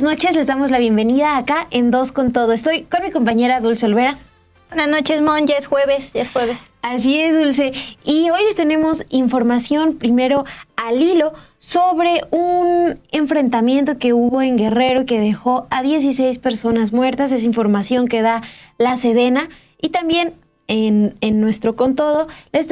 buenas noches, les damos la bienvenida acá en Dos con Todo. Estoy con mi compañera Dulce Olvera. Buenas noches, Mon, ya es jueves. Así es, Dulce. Y hoy les tenemos información primero al hilo sobre un enfrentamiento que hubo en Guerrero que dejó a 16 personas muertas. Es información que da la Sedena. Y también en nuestro Con Todo les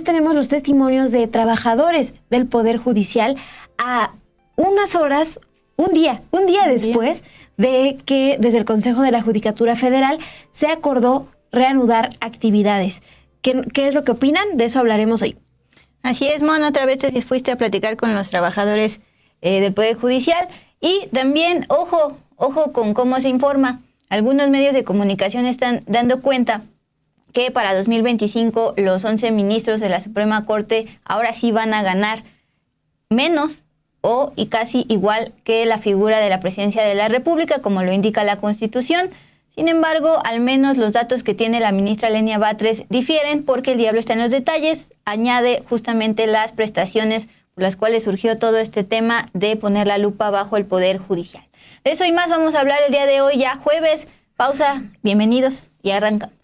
tenemos los testimonios de trabajadores del Poder Judicial a unas horas, un día después de que desde el Consejo de la Judicatura Federal se acordó reanudar actividades. ¿Qué es lo que opinan? De eso hablaremos hoy. Así es, Mon, otra vez te fuiste a platicar con los trabajadores del Poder Judicial y también, ojo con cómo se informa. Algunos medios de comunicación están dando cuenta que para 2025 los 11 ministros de la Suprema Corte ahora sí van a ganar menos y casi igual que la figura de la Presidencia de la República, como lo indica la Constitución. Sin embargo, al menos los datos que tiene la ministra Lenia Batres difieren porque el diablo está en los detalles. Añade justamente las prestaciones por las cuales surgió todo este tema de poner la lupa bajo el Poder Judicial. De eso y más vamos a hablar el día de hoy, ya jueves. Pausa, bienvenidos y arrancamos.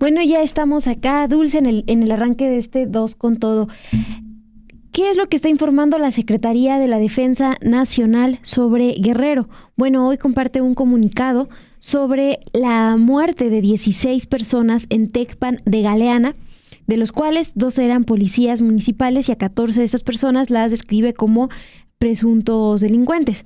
Bueno, ya estamos acá, Dulce, en el arranque de este Dos con Todo. ¿Qué es lo que está informando la Secretaría de la Defensa Nacional sobre Guerrero? Bueno, hoy comparte un comunicado sobre la muerte de 16 personas en Tecpan de Galeana, de los cuales 12 eran policías municipales y a 14 de estas personas las describe como presuntos delincuentes,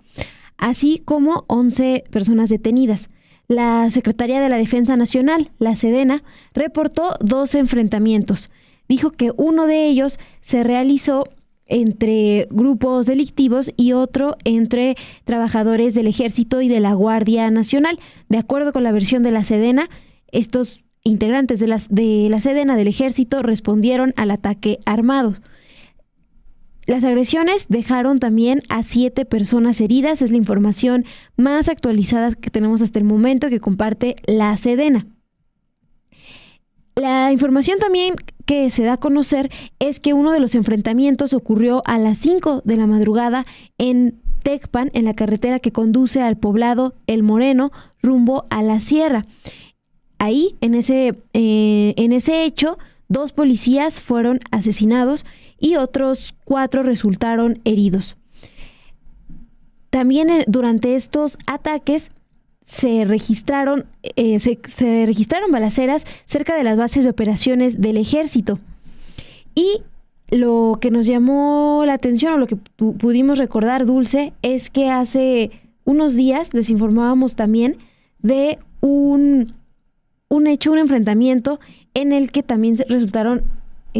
así como 11 personas detenidas. La Secretaría de la Defensa Nacional, la Sedena, reportó 2 enfrentamientos. Dijo que uno de ellos se realizó entre grupos delictivos y otro entre trabajadores del Ejército y de la Guardia Nacional. De acuerdo con la versión de la Sedena, estos integrantes de la Sedena del Ejército respondieron al ataque armado. Las agresiones dejaron también a 7 personas heridas. Es la información más actualizada que tenemos hasta el momento que comparte la Sedena. La información también que se da a conocer es que uno de los enfrentamientos ocurrió a las 5 de la madrugada en Tecpan, en la carretera que conduce al poblado El Moreno, rumbo a la sierra. Ahí, en ese hecho, 2 policías fueron asesinados y otros 4 resultaron heridos. También durante estos ataques se registraron balaceras cerca de las bases de operaciones del Ejército. Y lo que nos llamó la atención, o lo que pudimos recordar, Dulce, es que hace unos días les informábamos también de un enfrentamiento en el que también resultaron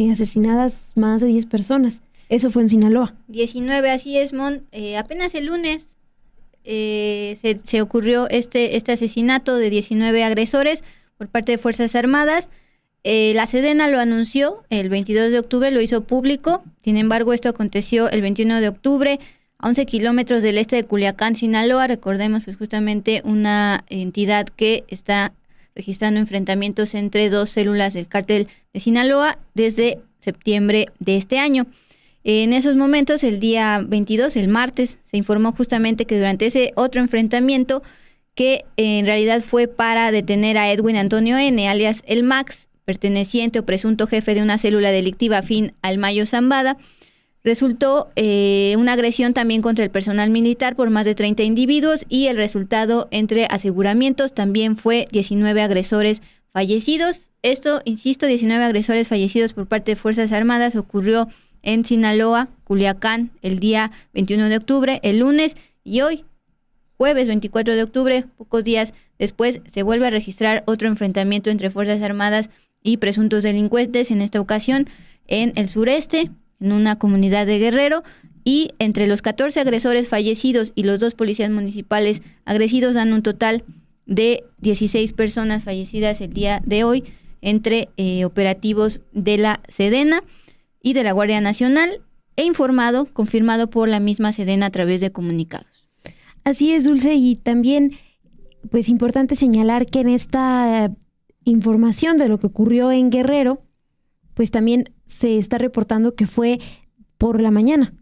asesinadas más de 10 personas. Eso fue en Sinaloa. 19, así es, Mon. Apenas el lunes se ocurrió este asesinato de 19 agresores por parte de Fuerzas Armadas. La Sedena lo anunció el 22 de octubre, lo hizo público. Sin embargo, esto aconteció el 21 de octubre, a 11 kilómetros del este de Culiacán, Sinaloa. Recordemos, pues justamente una entidad que está registrando enfrentamientos entre 2 células del cártel de Sinaloa desde septiembre de este año. En esos momentos, el día 22, el martes, se informó justamente que durante ese otro enfrentamiento, que en realidad fue para detener a Edwin Antonio N., alias El Max, perteneciente o presunto jefe de una célula delictiva afín al Mayo Zambada, resultó una agresión también contra el personal militar por más de 30 individuos y el resultado entre aseguramientos también fue 19 agresores fallecidos. Esto, insisto, 19 agresores fallecidos por parte de Fuerzas Armadas ocurrió en Sinaloa, Culiacán, el día 21 de octubre, el lunes, y hoy, jueves 24 de octubre, pocos días después, se vuelve a registrar otro enfrentamiento entre Fuerzas Armadas y presuntos delincuentes, en esta ocasión en el sureste, en una comunidad de Guerrero, y entre los 14 agresores fallecidos y los 2 policías municipales agredidos dan un total de 16 personas fallecidas el día de hoy, entre operativos de la Sedena y de la Guardia Nacional, confirmado por la misma Sedena a través de comunicados. Así es, Dulce, y también pues importante señalar que en esta información de lo que ocurrió en Guerrero, pues también se está reportando que fue por la mañana.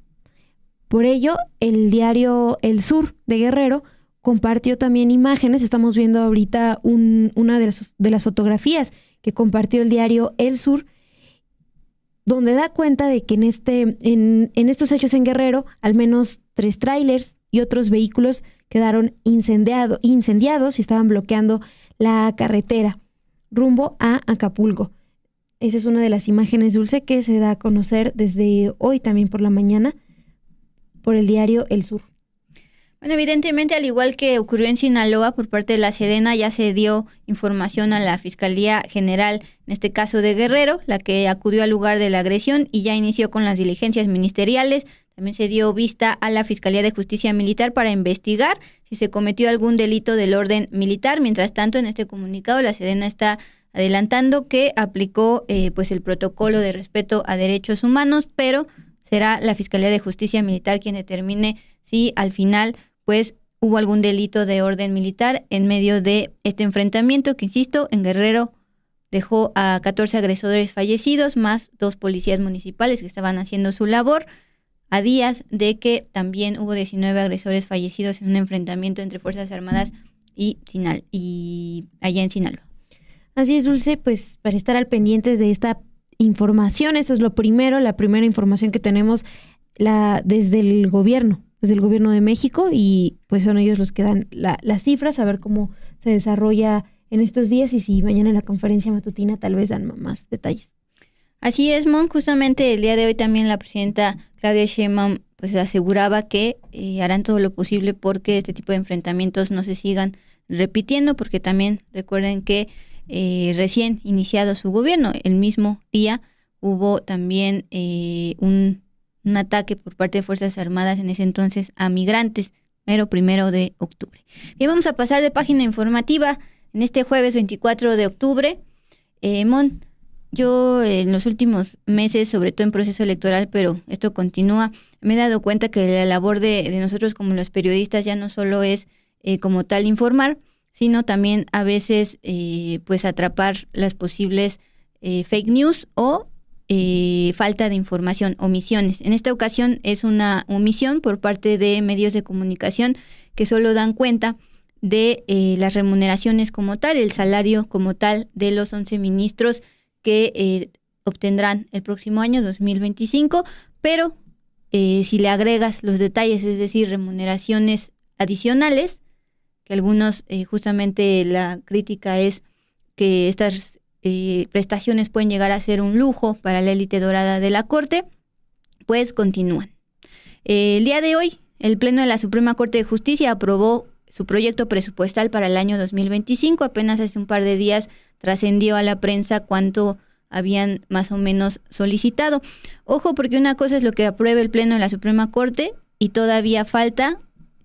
Por ello, el diario El Sur de Guerrero compartió también imágenes. Estamos viendo ahorita una de las fotografías que compartió el diario El Sur, donde da cuenta de que en estos hechos en Guerrero, al menos 3 tráilers y otros vehículos quedaron incendiados y estaban bloqueando la carretera rumbo a Acapulco. Esa es una de las imágenes, Dulce, que se da a conocer desde hoy también por la mañana por el diario El Sur. Bueno, evidentemente, al igual que ocurrió en Sinaloa, por parte de la Sedena ya se dio información a la Fiscalía General, en este caso de Guerrero, la que acudió al lugar de la agresión y ya inició con las diligencias ministeriales. También se dio vista a la Fiscalía de Justicia Militar para investigar si se cometió algún delito del orden militar. Mientras tanto, en este comunicado, la Sedena está adelantando que aplicó pues el protocolo de respeto a derechos humanos, pero será la Fiscalía de Justicia Militar quien determine si al final pues hubo algún delito de orden militar en medio de este enfrentamiento que, insisto, en Guerrero dejó a 14 agresores fallecidos, más 2 policías municipales que estaban haciendo su labor, a días de que también hubo 19 agresores fallecidos en un enfrentamiento entre Fuerzas Armadas y allá en Sinaloa. Así es, Dulce, pues para estar al pendiente de esta información, esto es la primera información que tenemos desde el gobierno de México, y pues son ellos los que dan las cifras, a ver cómo se desarrolla en estos días y si mañana en la conferencia matutina tal vez dan más detalles. Así es, Mon, justamente el día de hoy también la presidenta Claudia Sheinbaum pues aseguraba que harán todo lo posible porque este tipo de enfrentamientos no se sigan repitiendo, porque también recuerden que recién iniciado su gobierno, el mismo día hubo también un ataque por parte de Fuerzas Armadas en ese entonces a migrantes, mero 1 de octubre. Bien, vamos a pasar de página informativa en este jueves 24 de octubre. Mon, yo en los últimos meses, sobre todo en proceso electoral, pero esto continúa, me he dado cuenta que la labor de nosotros como los periodistas ya no solo es como tal informar, sino también a veces pues atrapar las posibles fake news o falta de información, omisiones. En esta ocasión es una omisión por parte de medios de comunicación que solo dan cuenta de las remuneraciones como tal, el salario como tal de los 11 ministros que obtendrán el próximo año 2025, pero si le agregas los detalles, es decir, remuneraciones adicionales, que algunos justamente la crítica es que estas prestaciones pueden llegar a ser un lujo para la élite dorada de la Corte, pues continúan. El día de hoy, el Pleno de la Suprema Corte de Justicia aprobó su proyecto presupuestal para el año 2025. Apenas hace un par de días trascendió a la prensa cuánto habían más o menos solicitado. Ojo, porque una cosa es lo que apruebe el Pleno de la Suprema Corte y todavía falta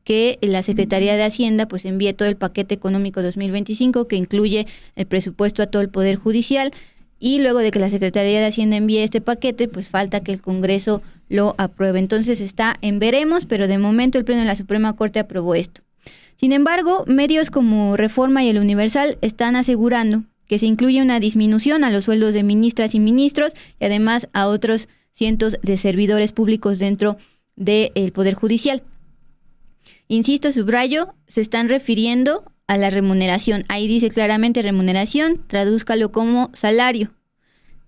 que la Secretaría de Hacienda pues envíe todo el paquete económico 2025 que incluye el presupuesto a todo el Poder Judicial, y luego de que la Secretaría de Hacienda envíe este paquete pues falta que el Congreso lo apruebe. Entonces está en veremos, pero de momento el Pleno de la Suprema Corte aprobó esto. Sin embargo, medios como Reforma y El Universal están asegurando que se incluye una disminución a los sueldos de ministras y ministros y además a otros cientos de servidores públicos dentro del Poder Judicial. Insisto, subrayo, se están refiriendo a la remuneración. Ahí dice claramente remuneración, tradúzcalo como salario.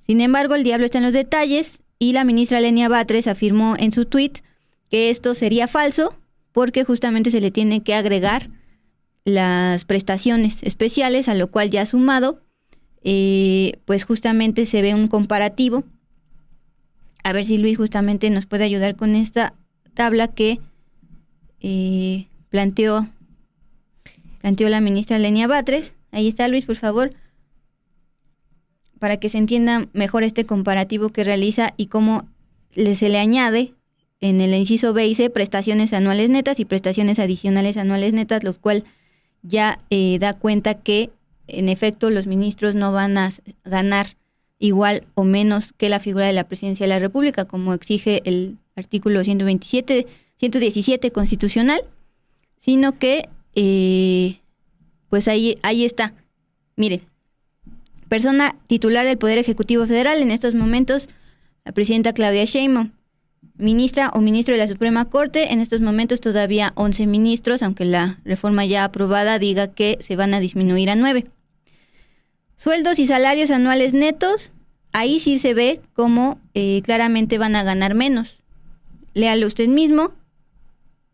Sin embargo, el diablo está en los detalles y la ministra Lenia Batres afirmó en su tuit que esto sería falso porque justamente se le tiene que agregar las prestaciones especiales, a lo cual ya sumado, pues justamente se ve un comparativo A ver si Luis justamente nos puede ayudar con esta tabla que planteó la ministra Lenia Batres. Ahí está, Luis, por favor, para que se entienda mejor este comparativo que realiza y cómo se le añade en el inciso B y C prestaciones anuales netas y prestaciones adicionales anuales netas, los cual ya da cuenta que en efecto los ministros no van a ganar igual o menos que la figura de la presidencia de la República, como exige el artículo 117 constitucional, sino que pues ahí está. Miren, persona titular del Poder Ejecutivo Federal en estos momentos, la presidenta Claudia Sheinbaum. Ministra o ministro de la Suprema Corte, en estos momentos todavía 11 ministros, aunque la reforma ya aprobada diga que se van a disminuir a 9. Sueldos y salarios anuales netos, ahí sí se ve cómo claramente van a ganar menos. Léalo usted mismo,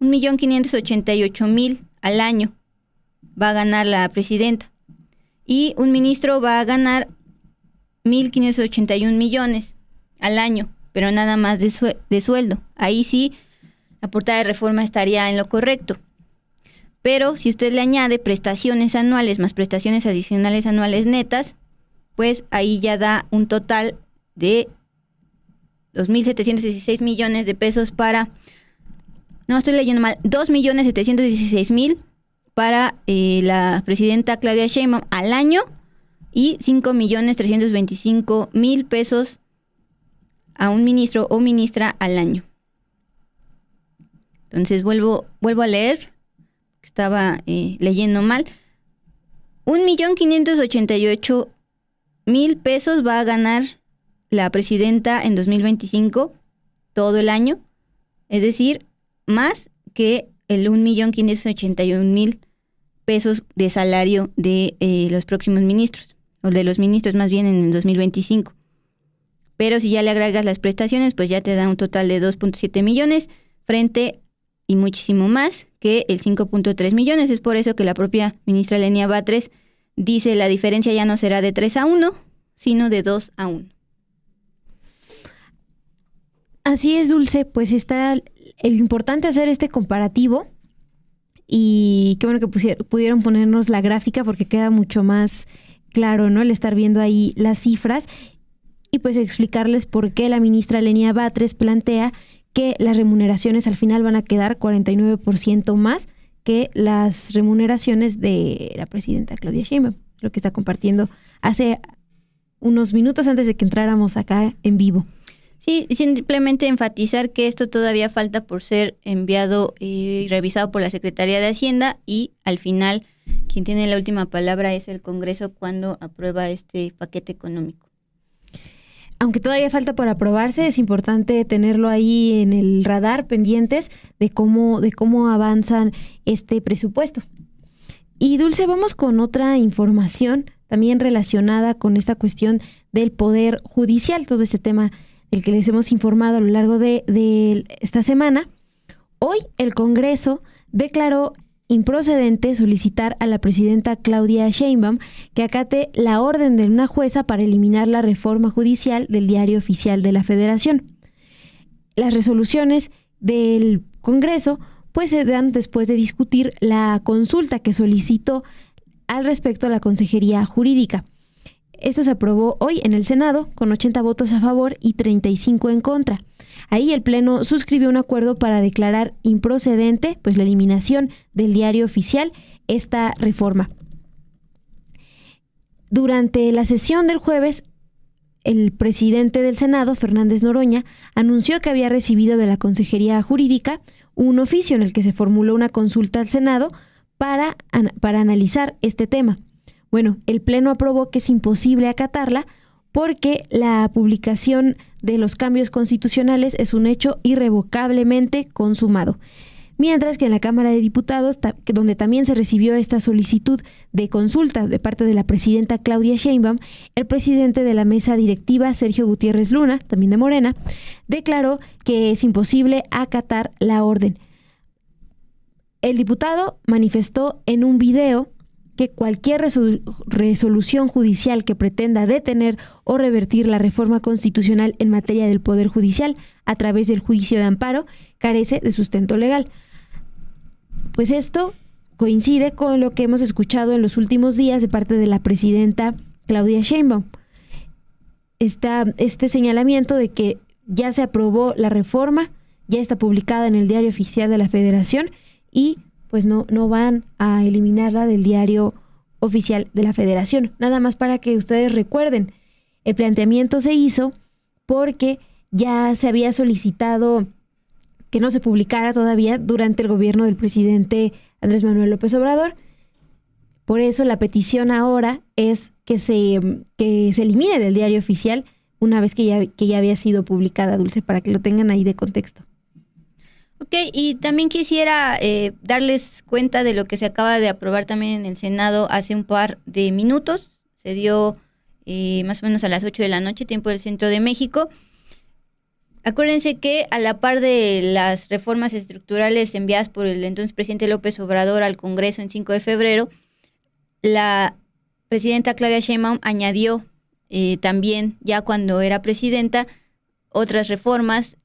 1.588.000 al año va a ganar la presidenta. Y un ministro va a ganar 1.581 millones al año, pero nada más de sueldo. Ahí sí, la portada de reforma estaría en lo correcto. Pero si usted le añade prestaciones anuales más prestaciones adicionales anuales netas, pues ahí ya da un total de 2.716 millones de pesos para... No, estoy leyendo mal. 2.716.000 para la presidenta Claudia Sheinbaum al año y 5.325.000 pesos a un ministro o ministra al año. Entonces vuelvo a leer, estaba leyendo mal. 1.588.000 pesos va a ganar la presidenta en 2025 todo el año, es decir, más que el 1.581.000 pesos de salario de los próximos ministros, o de los ministros más bien en el 2025. Pero si ya le agregas las prestaciones, pues ya te da un total de 2.7 millones frente y muchísimo más que el 5.3 millones. Es por eso que la propia ministra Lenia Batres dice la diferencia ya no será de 3-1, sino de 2-1. Así es, Dulce, pues está el importante hacer este comparativo y qué bueno que pudieron ponernos la gráfica porque queda mucho más claro, ¿no? El estar viendo ahí las cifras y pues explicarles por qué la ministra Lenia Batres plantea que las remuneraciones al final van a quedar 49% más que las remuneraciones de la presidenta Claudia Sheinbaum, lo que está compartiendo hace unos minutos antes de que entráramos acá en vivo. Sí, simplemente enfatizar que esto todavía falta por ser enviado y revisado por la Secretaría de Hacienda y al final quien tiene la última palabra es el Congreso cuando aprueba este paquete económico. Aunque todavía falta por aprobarse, es importante tenerlo ahí en el radar, pendientes de cómo avanzan este presupuesto. Y Dulce, vamos con otra información también relacionada con esta cuestión del Poder Judicial, todo este tema del que les hemos informado a lo largo de esta semana. Hoy el Congreso declaró improcedente solicitar a la presidenta Claudia Sheinbaum que acate la orden de una jueza para eliminar la reforma judicial del Diario Oficial de la Federación. Las resoluciones del Congreso pues se dan después de discutir la consulta que solicitó al respecto a la Consejería Jurídica. Esto se aprobó hoy en el Senado con 80 votos a favor y 35 en contra. Ahí el Pleno suscribió un acuerdo para declarar improcedente pues la eliminación del Diario Oficial esta reforma. Durante la sesión del jueves, el presidente del Senado, Fernández Noroña, anunció que había recibido de la Consejería Jurídica un oficio en el que se formuló una consulta al Senado para analizar este tema. Bueno, el Pleno aprobó que es imposible acatarla porque la publicación de los cambios constitucionales es un hecho irrevocablemente consumado. Mientras que en la Cámara de Diputados, donde también se recibió esta solicitud de consulta de parte de la presidenta Claudia Sheinbaum, el presidente de la mesa directiva, Sergio Gutiérrez Luna, también de Morena, declaró que es imposible acatar la orden. El diputado manifestó en un video que cualquier resolución judicial que pretenda detener o revertir la reforma constitucional en materia del Poder Judicial a través del juicio de amparo carece de sustento legal. Pues esto coincide con lo que hemos escuchado en los últimos días de parte de la presidenta Claudia Sheinbaum. Este señalamiento de que ya se aprobó la reforma, ya está publicada en el Diario Oficial de la Federación y pues no van a eliminarla del Diario Oficial de la Federación. Nada más para que ustedes recuerden, el planteamiento se hizo porque ya se había solicitado que no se publicara todavía durante el gobierno del presidente Andrés Manuel López Obrador. Por eso la petición ahora es que se elimine del Diario Oficial una vez que ya había sido publicada, Dulce, para que lo tengan ahí de contexto. Ok, y también quisiera darles cuenta de lo que se acaba de aprobar también en el Senado hace un par de minutos. Se dio más o menos a las 8 de la noche, tiempo del Centro de México. Acuérdense que a la par de las reformas estructurales enviadas por el entonces presidente López Obrador al Congreso en 5 de febrero, la presidenta Claudia Sheinbaum añadió también, ya cuando era presidenta, otras reformas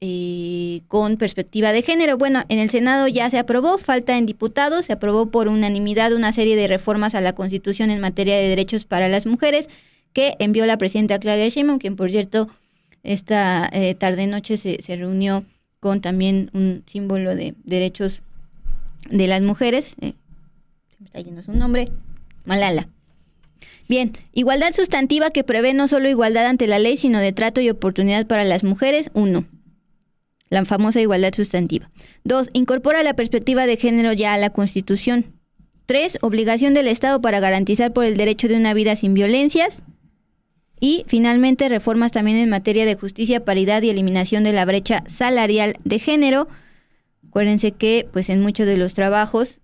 con perspectiva de género. Bueno, en el Senado ya se aprobó, falta en diputados, se aprobó por unanimidad una serie de reformas a la Constitución en materia de derechos para las mujeres que envió la presidenta Claudia Sheinbaum, quien por cierto esta tarde-noche se reunió con también un símbolo de derechos de las mujeres, se me está yendo su nombre, Malala. Bien, igualdad sustantiva que prevé no solo igualdad ante la ley, sino de trato y oportunidad para las mujeres. 1. La famosa igualdad sustantiva. 2. Incorpora la perspectiva de género ya a la Constitución. 3. Obligación del Estado para garantizar por el derecho de una vida sin violencias. Y finalmente reformas también en materia de justicia, paridad y eliminación de la brecha salarial de género. Acuérdense que pues en muchos de los trabajos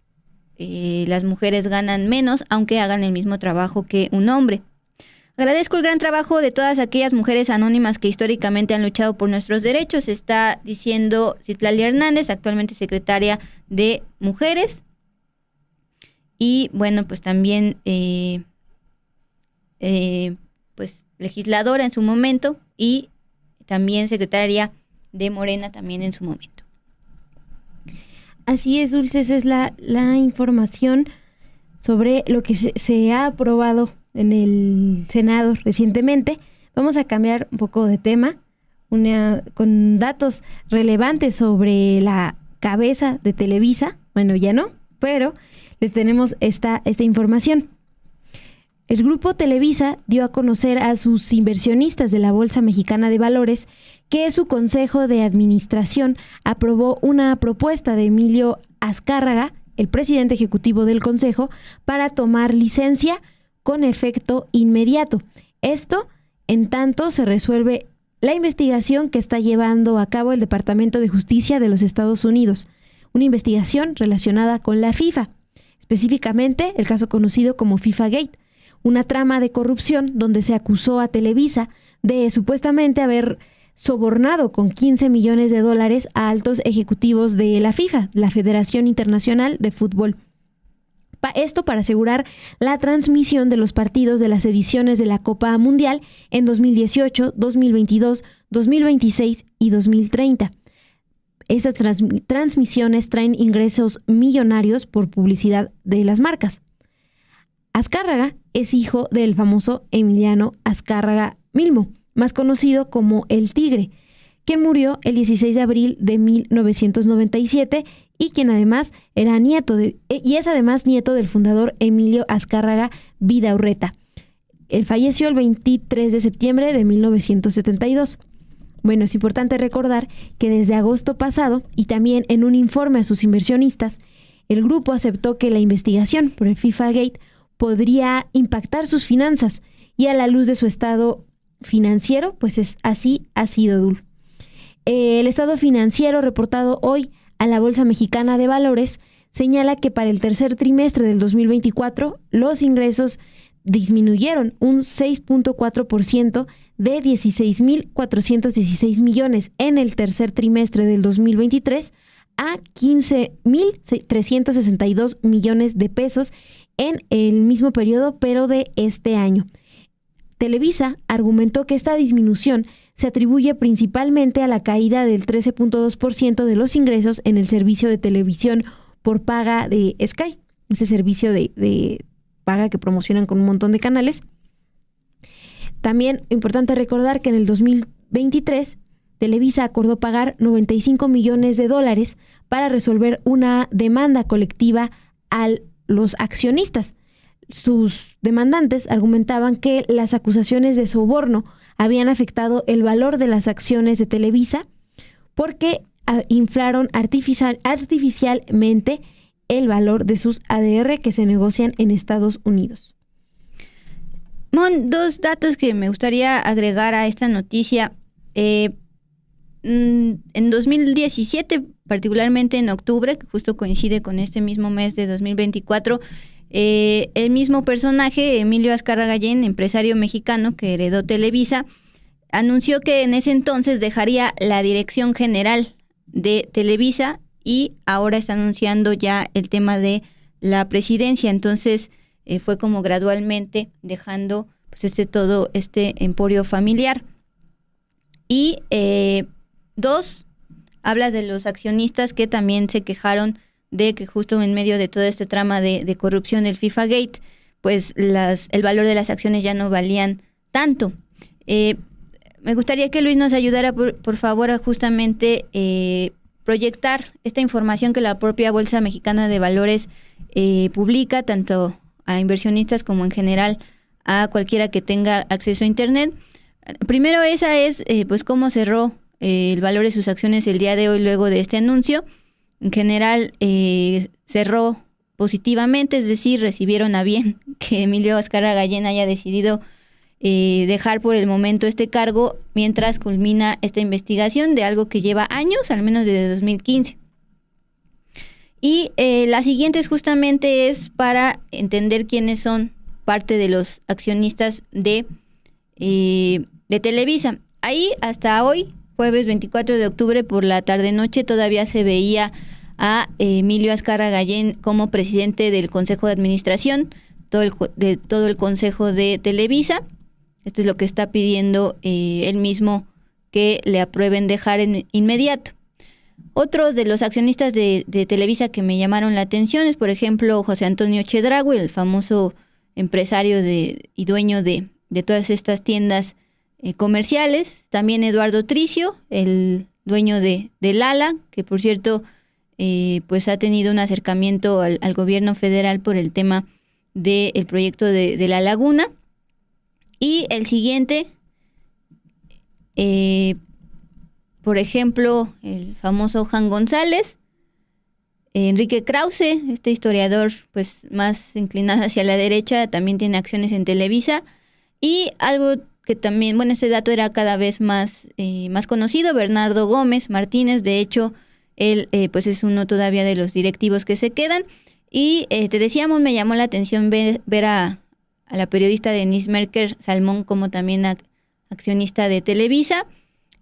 las mujeres ganan menos, aunque hagan el mismo trabajo que un hombre. Agradezco el gran trabajo de todas aquellas mujeres anónimas que históricamente han luchado por nuestros derechos, está diciendo Citlali Hernández, actualmente secretaria de Mujeres. Y bueno, pues también pues legisladora en su momento y también secretaria de Morena también en su momento. Así es, Dulce, esa es la información sobre lo que se ha aprobado en el Senado recientemente. Vamos a cambiar un poco de tema con datos relevantes sobre la cabeza de Televisa. Bueno, ya no, pero les tenemos esta información. El grupo Televisa dio a conocer a sus inversionistas de la Bolsa Mexicana de Valores que su Consejo de Administración aprobó una propuesta de Emilio Azcárraga, el presidente ejecutivo del Consejo, para tomar licencia con efecto inmediato. Esto en tanto se resuelve la investigación que está llevando a cabo el Departamento de Justicia de los Estados Unidos, una investigación relacionada con la FIFA, específicamente el caso conocido como FIFA Gate, una trama de corrupción donde se acusó a Televisa de supuestamente haber sobornado con $15 millones a altos ejecutivos de la FIFA, la Federación Internacional de Fútbol. Esto para asegurar la transmisión de los partidos de las ediciones de la Copa Mundial en 2018, 2022, 2026 y 2030. Estas transmisiones traen ingresos millonarios por publicidad de las marcas. Azcárraga es hijo del famoso Emiliano Azcárraga Milmo, más conocido como El Tigre, quien murió el 16 de abril de 1997 y quien además es además nieto del fundador Emilio Azcárraga Vidaurreta. Él falleció el 23 de septiembre de 1972. Bueno, es importante recordar que desde agosto pasado y también en un informe a sus inversionistas, el grupo aceptó que la investigación por el FIFA Gate podría impactar sus finanzas y a la luz de su estado financiero, pues así ha sido, Dul. El estado financiero reportado hoy a la Bolsa Mexicana de Valores señala que para el tercer trimestre del 2024 los ingresos disminuyeron un 6.4% de 16.416 millones en el tercer trimestre del 2023 a 15.362 millones de pesos en el mismo periodo, pero de este año. Televisa argumentó que esta disminución se atribuye principalmente a la caída del 13.2% de los ingresos en el servicio de televisión por paga de Sky, ese servicio de paga que promocionan con un montón de canales. También importante recordar que en el 2023 Televisa acordó pagar $95 millones para resolver una demanda colectiva a los accionistas. Sus demandantes argumentaban que las acusaciones de soborno habían afectado el valor de las acciones de Televisa porque inflaron artificialmente el valor de sus ADR que se negocian en Estados Unidos. Mon, dos datos que me gustaría agregar a esta noticia. En 2017, particularmente en octubre, que justo coincide con este mismo mes de 2024, el mismo personaje, Emilio Azcárraga Gallén, empresario mexicano que heredó Televisa, anunció que en ese entonces dejaría la dirección general de Televisa y ahora está anunciando ya el tema de la presidencia. Entonces fue como gradualmente dejando pues todo este emporio familiar. Y dos, hablas de los accionistas que también se quejaron de que justo en medio de todo este trama de corrupción del FIFA Gate, pues el valor de las acciones ya no valían tanto. Me gustaría que Luis nos ayudara, por favor, a justamente proyectar esta información que la propia Bolsa Mexicana de Valores publica, tanto a inversionistas como en general a cualquiera que tenga acceso a Internet. Primero, esa es pues cómo cerró el valor de sus acciones el día de hoy luego de este anuncio. En general cerró positivamente, es decir, recibieron a bien que Emilio Azcárraga Gallén haya decidido dejar por el momento este cargo mientras culmina esta investigación de algo que lleva años, al menos desde 2015. Y la siguiente justamente es para entender quiénes son parte de los accionistas de Televisa. Ahí hasta hoy, jueves 24 de octubre por la tarde-noche, todavía se veía a Emilio Azcárraga Gallén como presidente del Consejo de Administración, de todo el Consejo de Televisa. Esto es lo que está pidiendo él mismo, que le aprueben dejar en inmediato. Otros de los accionistas de Televisa que me llamaron la atención es, por ejemplo, José Antonio Chedraui, el famoso empresario y dueño de todas estas tiendas comerciales. También Eduardo Tricio, el dueño de Lala, que por cierto pues ha tenido un acercamiento al gobierno federal por el tema del proyecto de La Laguna. Y el siguiente, por ejemplo, el famoso Juan González, Enrique Krause, este historiador pues más inclinado hacia la derecha, también tiene acciones en Televisa. Y algo que también, bueno, este dato era cada vez más conocido, Bernardo Gómez Martínez, de hecho, él pues es uno todavía de los directivos que se quedan. Y te decíamos, me llamó la atención ver a la periodista Denise Merker Salmón como también accionista de Televisa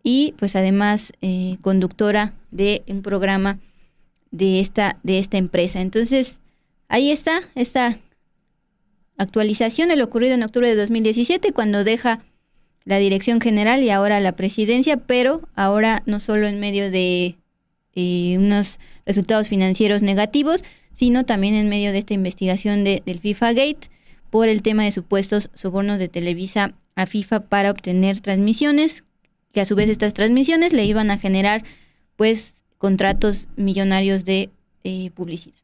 y pues además conductora de un programa de esta empresa. Entonces, ahí está esta actualización de lo ocurrido en octubre de 2017, cuando deja la dirección general y ahora la presidencia, pero ahora no solo en medio de unos resultados financieros negativos, sino también en medio de esta investigación del FIFA Gate por el tema de supuestos sobornos de Televisa a FIFA para obtener transmisiones, que a su vez estas transmisiones le iban a generar pues contratos millonarios de publicidad.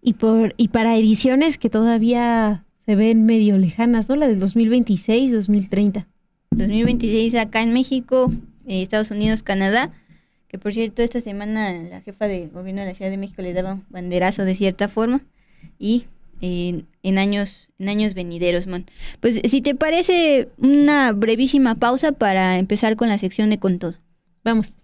Y para ediciones que todavía se ven medio lejanas, ¿no? La del 2026, 2030. 2026 acá en México, Estados Unidos, Canadá, que por cierto esta semana la jefa de gobierno de la Ciudad de México le daba un banderazo de cierta forma, y en años venideros, man. Pues si te parece, una brevísima pausa para empezar con la sección de Con Todo. Vamos.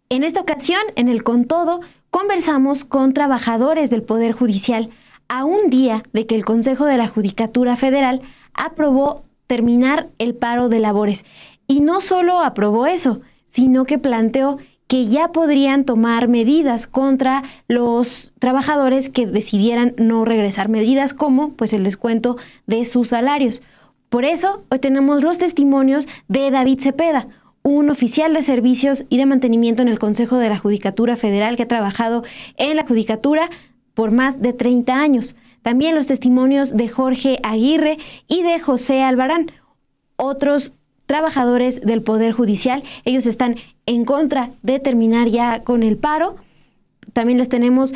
En esta ocasión, en el Con Todo, conversamos con trabajadores del Poder Judicial a un día de que el Consejo de la Judicatura Federal aprobó terminar el paro de labores. Y no solo aprobó eso, sino que planteó que ya podrían tomar medidas contra los trabajadores que decidieran no regresar. Medidas como, pues, el descuento de sus salarios. Por eso, hoy tenemos los testimonios de David Cepeda, un oficial de servicios y de mantenimiento en el Consejo de la Judicatura Federal que ha trabajado en la Judicatura por más de 30 años. También los testimonios de Jorge Aguirre y de José Albarán, otros trabajadores del Poder Judicial. Ellos están en contra de terminar ya con el paro. También les tenemos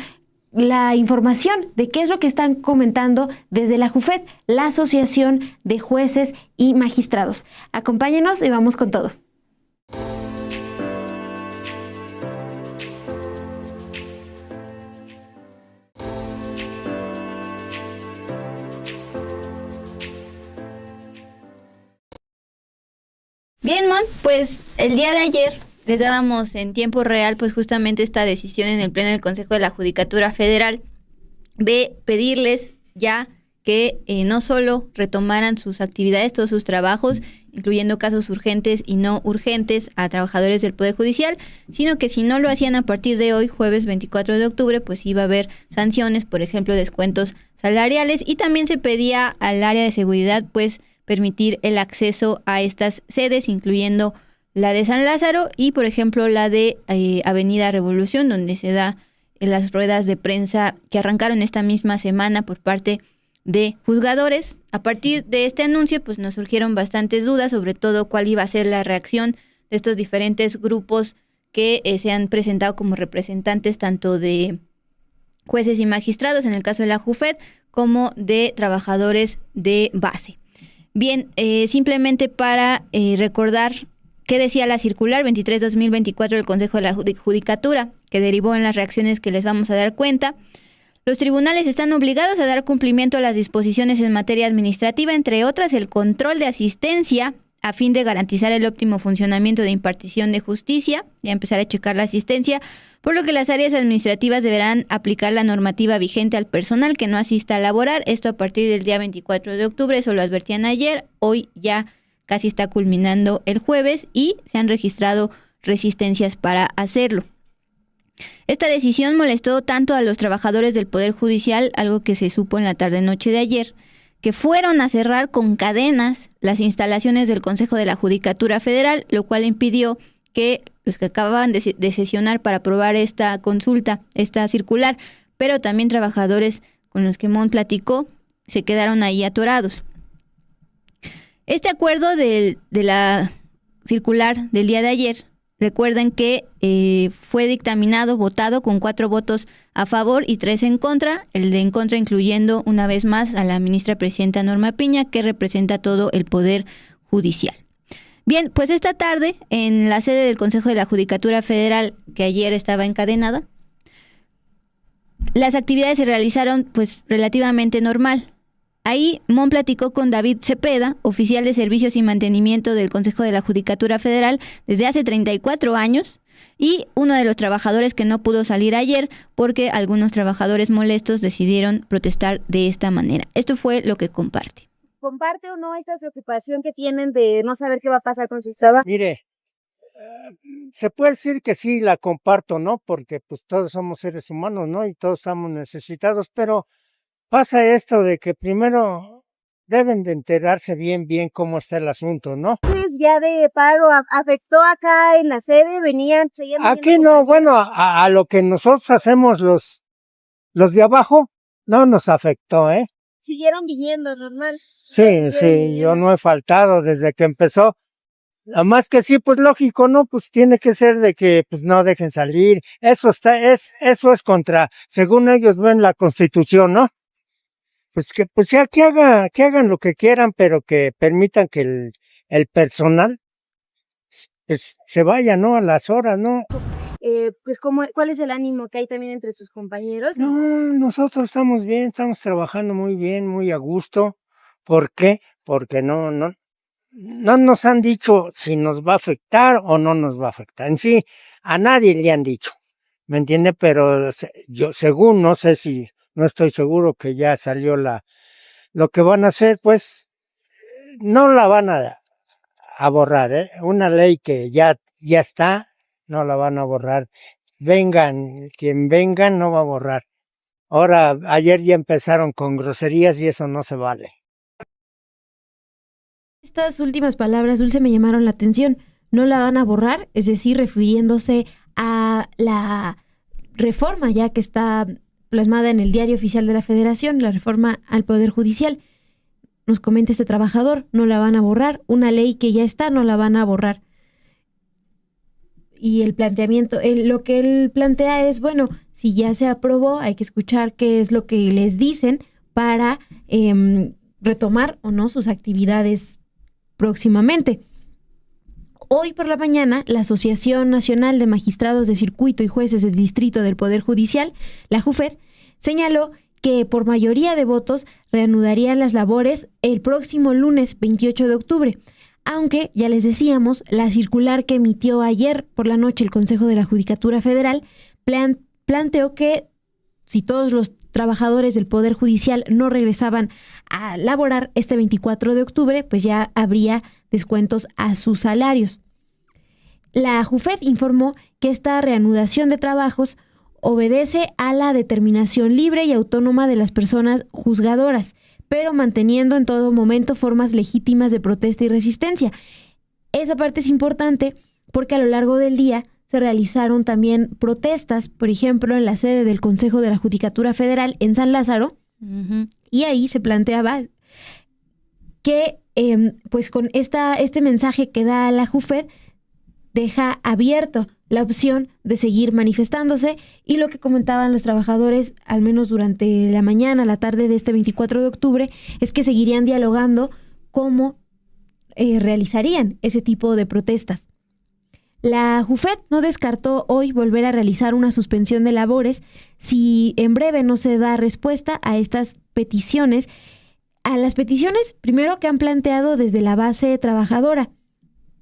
la información de qué es lo que están comentando desde la JUFED, la Asociación de Jueces y Magistrados. Acompáñenos y vamos con todo. Bien, Mon, pues el día de ayer les dábamos en tiempo real pues justamente esta decisión en el Pleno del Consejo de la Judicatura Federal de pedirles ya que no solo retomaran sus actividades, todos sus trabajos, incluyendo casos urgentes y no urgentes a trabajadores del Poder Judicial, sino que si no lo hacían a partir de hoy, jueves 24 de octubre, pues iba a haber sanciones, por ejemplo, descuentos salariales, y también se pedía al área de seguridad pues permitir el acceso a estas sedes, incluyendo la de San Lázaro y, por ejemplo, la de Avenida Revolución, donde se da las ruedas de prensa que arrancaron esta misma semana por parte de juzgadores. A partir de este anuncio, pues nos surgieron bastantes dudas, sobre todo cuál iba a ser la reacción de estos diferentes grupos que se han presentado como representantes tanto de jueces y magistrados, en el caso de la JUFED, como de trabajadores de base. Bien, simplemente para recordar qué decía la circular 23-2024 del Consejo de la Judicatura, que derivó en las reacciones que les vamos a dar cuenta. Los tribunales están obligados a dar cumplimiento a las disposiciones en materia administrativa, entre otras el control de asistencia, a fin de garantizar el óptimo funcionamiento de impartición de justicia, ya empezar a checar la asistencia, por lo que las áreas administrativas deberán aplicar la normativa vigente al personal que no asista a laborar, esto a partir del día 24 de octubre, eso lo advertían ayer, hoy ya casi está culminando el jueves y se han registrado resistencias para hacerlo. Esta decisión molestó tanto a los trabajadores del Poder Judicial, algo que se supo en la tarde-noche de ayer, que fueron a cerrar con cadenas las instalaciones del Consejo de la Judicatura Federal, lo cual impidió que los que acababan de sesionar para aprobar esta consulta, esta circular, pero también trabajadores con los que Mon platicó, se quedaron ahí atorados. Este acuerdo de la circular del día de ayer, recuerden que fue dictaminado, votado con 4 votos a favor y 3 en contra, el de en contra incluyendo una vez más a la ministra presidenta Norma Piña, que representa todo el Poder Judicial. Bien, pues esta tarde, en la sede del Consejo de la Judicatura Federal, que ayer estaba encadenada, las actividades se realizaron pues relativamente normal. Ahí Mon platicó con David Cepeda, oficial de Servicios y Mantenimiento del Consejo de la Judicatura Federal desde hace 34 años y uno de los trabajadores que no pudo salir ayer porque algunos trabajadores molestos decidieron protestar de esta manera. Esto fue lo que comparte. ¿Comparte o no esta preocupación que tienen de no saber qué va a pasar con sus trabajos? Mire, se puede decir que sí la comparto, ¿no? Porque pues todos somos seres humanos, ¿no? Y todos estamos necesitados, pero pasa esto de que primero deben de enterarse bien cómo está el asunto, ¿no? Entonces ya de paro afectó acá en la sede, seguían Aquí no, bueno, a lo que nosotros hacemos los de abajo, no nos afectó, ¿eh? Siguieron viniendo, normal. Sí, yo no he faltado desde que empezó. Además que sí, pues lógico, ¿no? Pues tiene que ser de que pues no dejen salir. Eso es contra, según ellos ven la Constitución, ¿no? Pues que pues ya que hagan lo que quieran, pero que permitan que el personal pues se vaya, ¿no? A las horas, ¿no? Pues ¿cuál es el ánimo que hay también entre sus compañeros? No, nosotros estamos bien, estamos trabajando muy bien, muy a gusto. ¿Por qué? Porque no no nos han dicho si nos va a afectar o no nos va a afectar. En sí, a nadie le han dicho, ¿me entiende? Pero yo, según, no sé si, no estoy seguro que ya salió lo que van a hacer, pues, no la van a borrar, ¿eh? Una ley que ya está, no la van a borrar. Vengan, quien venga, no va a borrar. Ahora, ayer ya empezaron con groserías y eso no se vale. Estas últimas palabras, Dulce, me llamaron la atención. No la van a borrar, es decir, refiriéndose a la reforma ya que está plasmada en el Diario Oficial de la Federación, la reforma al Poder Judicial. Nos comenta este trabajador, no la van a borrar. Una ley que ya está, no la van a borrar. Y el planteamiento, lo que él plantea es, bueno, si ya se aprobó, hay que escuchar qué es lo que les dicen para retomar o no sus actividades próximamente. Hoy por la mañana, la Asociación Nacional de Magistrados de Circuito y Jueces del Distrito del Poder Judicial, la JUFED, señaló que por mayoría de votos reanudarían las labores el próximo lunes 28 de octubre. Aunque, ya les decíamos, la circular que emitió ayer por la noche el Consejo de la Judicatura Federal planteó que si todos los trabajadores del Poder Judicial no regresaban a laborar este 24 de octubre, pues ya habría descuentos a sus salarios. La JUFED informó que esta reanudación de trabajos obedece a la determinación libre y autónoma de las personas juzgadoras, pero manteniendo en todo momento formas legítimas de protesta y resistencia. Esa parte es importante porque a lo largo del día se realizaron también protestas, por ejemplo, en la sede del Consejo de la Judicatura Federal en San Lázaro, y ahí se planteaba que pues con este mensaje que da la JUFED deja abierto la opción de seguir manifestándose, y lo que comentaban los trabajadores, al menos durante la mañana, la tarde de este 24 de octubre, es que seguirían dialogando cómo realizarían ese tipo de protestas. La JUFED no descartó hoy volver a realizar una suspensión de labores si en breve no se da respuesta a estas peticiones, a las peticiones primero que han planteado desde la base trabajadora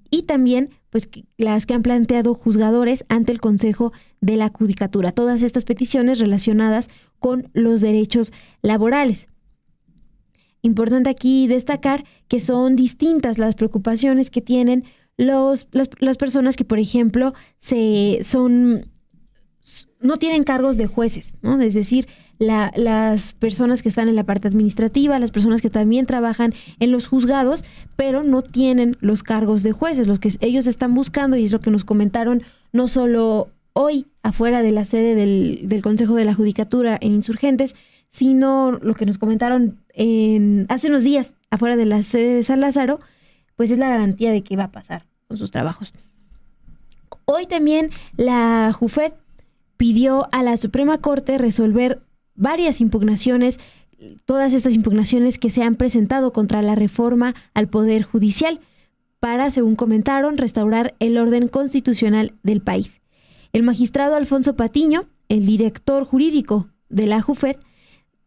y también pues las que han planteado juzgadores ante el Consejo de la Judicatura. Todas estas peticiones relacionadas con los derechos laborales. Importante aquí destacar que son distintas las preocupaciones que tienen las personas que, por ejemplo, no tienen cargos de jueces, ¿no? Es decir, las personas que están en la parte administrativa, las personas que también trabajan en los juzgados, pero no tienen los cargos de jueces. Los que ellos están buscando, y es lo que nos comentaron no solo hoy afuera de la sede del Consejo de la Judicatura en Insurgentes, sino lo que nos comentaron hace unos días afuera de la sede de San Lázaro, pues es la garantía de que va a pasar con sus trabajos. Hoy también la JUFED pidió a la Suprema Corte resolver varias impugnaciones, todas estas impugnaciones que se han presentado contra la reforma al Poder Judicial, para, según comentaron, restaurar el orden constitucional del país. El magistrado Alfonso Patiño, el director jurídico de la JUFED,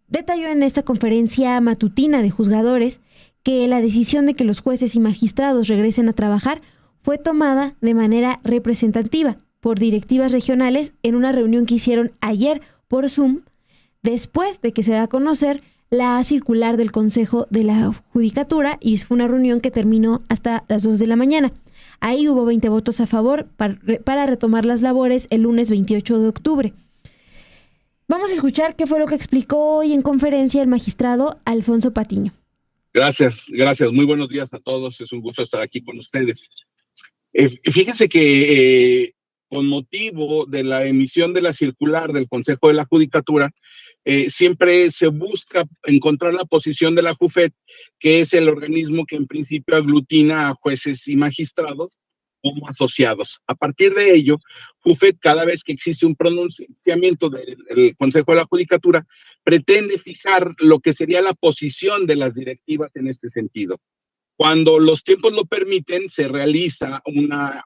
detalló en esta conferencia matutina de juzgadores que la decisión de que los jueces y magistrados regresen a trabajar fue tomada de manera representativa por directivas regionales en una reunión que hicieron ayer por Zoom, después de que se da a conocer la circular del Consejo de la Judicatura, y fue una reunión que terminó hasta las 2 de la mañana. Ahí hubo 20 votos a favor para retomar las labores el lunes 28 de octubre. Vamos a escuchar qué fue lo que explicó hoy en conferencia el magistrado Alfonso Patiño. Gracias. Muy buenos días a todos. Es un gusto estar aquí con ustedes. Fíjense que con motivo de la emisión de la circular del Consejo de la Judicatura, siempre se busca encontrar la posición de la JUFED, que es el organismo que en principio aglutina a jueces y magistrados como asociados. A partir de ello, JUFED, cada vez que existe un pronunciamiento del Consejo de la Judicatura, pretende fijar lo que sería la posición de las directivas en este sentido. Cuando los tiempos lo permiten, se realiza una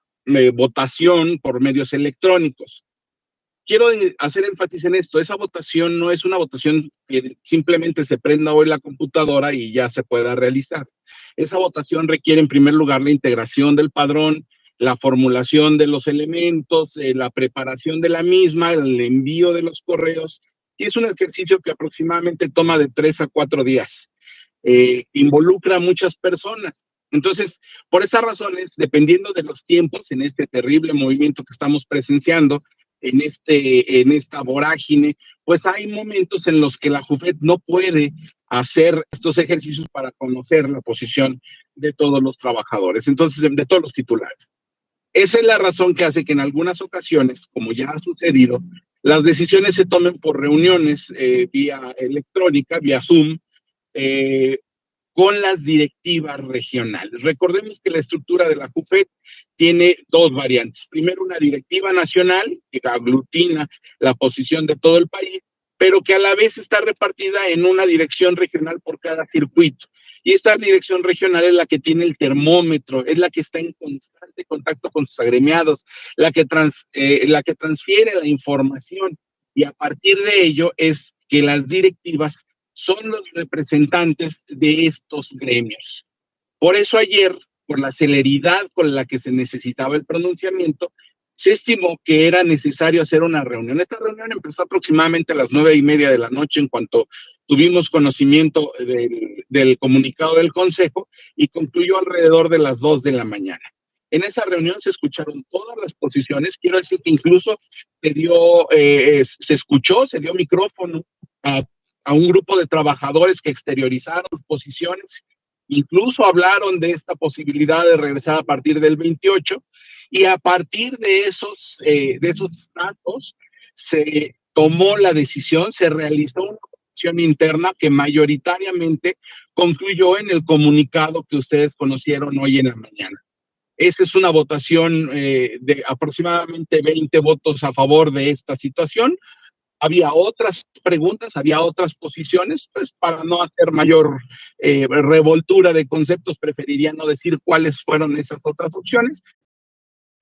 votación por medios electrónicos. quiero hacer énfasis en esto. Esa votación no es una votación que simplemente se prenda hoy la computadora y ya se pueda realizar. Esa votación requiere en primer lugar la integración del padrón, la formulación de los elementos, la preparación de la misma, el envío de los correos, y es un ejercicio que aproximadamente toma de 3 a 4 días. Involucra a muchas personas. Entonces, por esas razones, dependiendo de los tiempos en este terrible movimiento que estamos presenciando, en esta vorágine, pues hay momentos en los que la JUFET no puede hacer estos ejercicios para conocer la posición de todos los trabajadores, entonces de todos los titulares. Esa es la razón que hace que en algunas ocasiones, como ya ha sucedido, las decisiones se tomen por reuniones vía electrónica, vía Zoom, con las directivas regionales. Recordemos que la estructura de la JUFET tiene 2 variantes. Primero, una directiva nacional que aglutina la posición de todo el país, pero que a la vez está repartida en una dirección regional por cada circuito. Y esta dirección regional es la que tiene el termómetro, es la que está en constante contacto con sus agremiados, la que transfiere la información. Y a partir de ello es que las directivas son los representantes de estos gremios. Por eso ayer, por la celeridad con la que se necesitaba el pronunciamiento, se estimó que era necesario hacer una reunión. Esta reunión empezó aproximadamente a las 9:30 de la noche en cuanto tuvimos conocimiento del comunicado del Consejo y concluyó alrededor de las 2 de la mañana. En esa reunión se escucharon todas las posiciones. Quiero decir que incluso se dio micrófono a un grupo de trabajadores que exteriorizaron sus posiciones, incluso hablaron de esta posibilidad de regresar a partir del 28, y a partir de esos datos se tomó la decisión, se realizó una votación interna que mayoritariamente concluyó en el comunicado que ustedes conocieron hoy en la mañana. Esa es una votación de aproximadamente 20 votos a favor de esta situación. Había otras preguntas, había otras posiciones, pues para no hacer mayor revoltura de conceptos, preferiría no decir cuáles fueron esas otras opciones.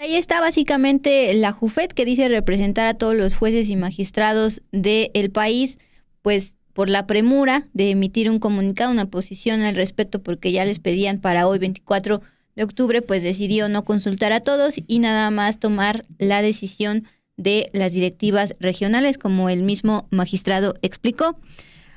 Ahí está básicamente la JUFET, que dice representar a todos los jueces y magistrados del país, pues por la premura de emitir un comunicado, una posición al respecto, porque ya les pedían para hoy 24 de octubre, pues decidió no consultar a todos y nada más tomar la decisión de las directivas regionales, como el mismo magistrado explicó.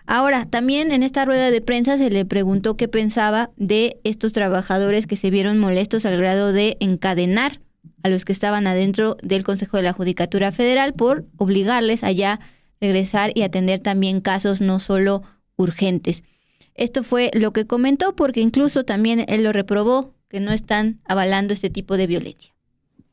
Ahora, también en esta rueda de prensa se le preguntó qué pensaba de estos trabajadores que se vieron molestos al grado de encadenar a los que estaban adentro del Consejo de la Judicatura Federal por obligarles a ya regresar y atender también casos no solo urgentes. Esto fue lo que comentó, porque incluso también él lo reprobó, que no están avalando este tipo de violencia.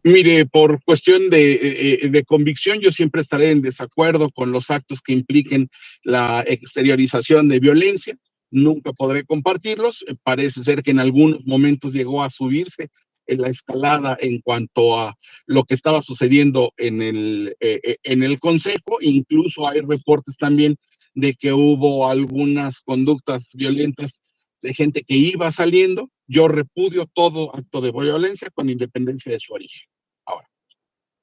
Mire, por cuestión de convicción, yo siempre estaré en desacuerdo con los actos que impliquen la exteriorización de violencia. Nunca podré compartirlos. Parece ser que en algunos momentos llegó a subirse en la escalada en cuanto a lo que estaba sucediendo en el Consejo. Incluso hay reportes también de que hubo algunas conductas violentas de gente que iba saliendo. Yo repudio todo acto de violencia con independencia de su origen. Ahora,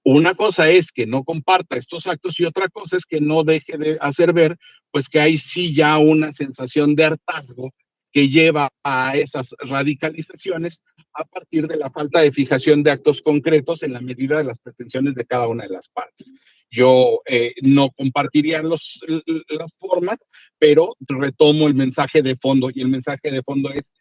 una cosa es que no comparta estos actos y otra cosa es que no deje de hacer ver, pues que hay sí ya una sensación de hartazgo que lleva a esas radicalizaciones a partir de la falta de fijación de actos concretos en la medida de las pretensiones de cada una de las partes. Yo no compartiría las formas, pero retomo el mensaje de fondo, y el mensaje de fondo es: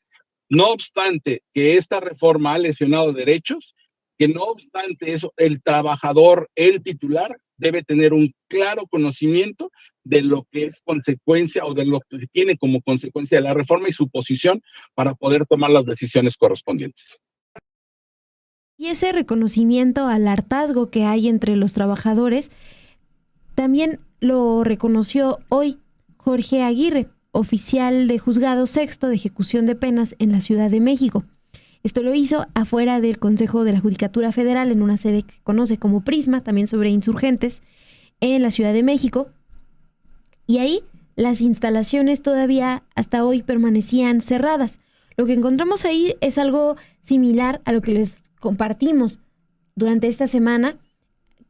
no obstante que esta reforma ha lesionado derechos, que no obstante eso, el trabajador, el titular, debe tener un claro conocimiento de lo que es consecuencia o de lo que tiene como consecuencia de la reforma y su posición para poder tomar las decisiones correspondientes. Y ese reconocimiento al hartazgo que hay entre los trabajadores también lo reconoció hoy Jorge Aguirre, oficial de Juzgado Sexto de Ejecución de Penas en la Ciudad de México. Esto lo hizo afuera del Consejo de la Judicatura Federal, en una sede que se conoce como Prisma, también sobre insurgentes, en la Ciudad de México. Y ahí las instalaciones todavía hasta hoy permanecían cerradas. Lo que encontramos ahí es algo similar a lo que les compartimos durante esta semana,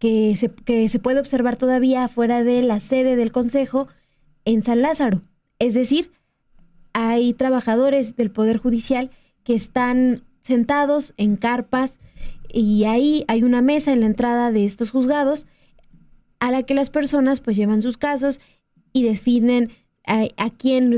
que se puede observar todavía afuera de la sede del Consejo en San Lázaro. Es decir, hay trabajadores del Poder Judicial que están sentados en carpas y ahí hay una mesa en la entrada de estos juzgados a la que las personas pues llevan sus casos y definen a quién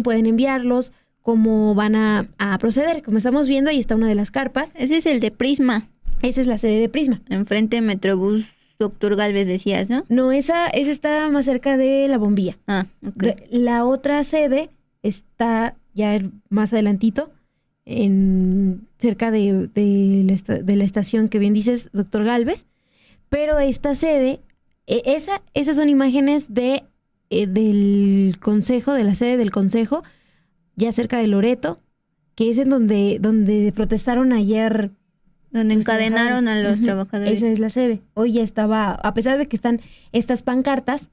pueden enviarlos, cómo van a proceder. Como estamos viendo, ahí está una de las carpas. Ese es el de Prisma. Esa es la sede de Prisma. Enfrente de Metrobús Doctor Galvez decías, ¿no? No, esa está más cerca de la bombilla. Ah, ok. La otra sede está ya más adelantito, cerca de la estación que bien dices, Doctor Galvez. Pero esta sede, esas son imágenes del Consejo, de la sede del Consejo, ya cerca de Loreto, que es en donde protestaron ayer. Donde encadenaron a los trabajadores. Esa es la sede. Hoy ya estaba, a pesar de que están estas pancartas,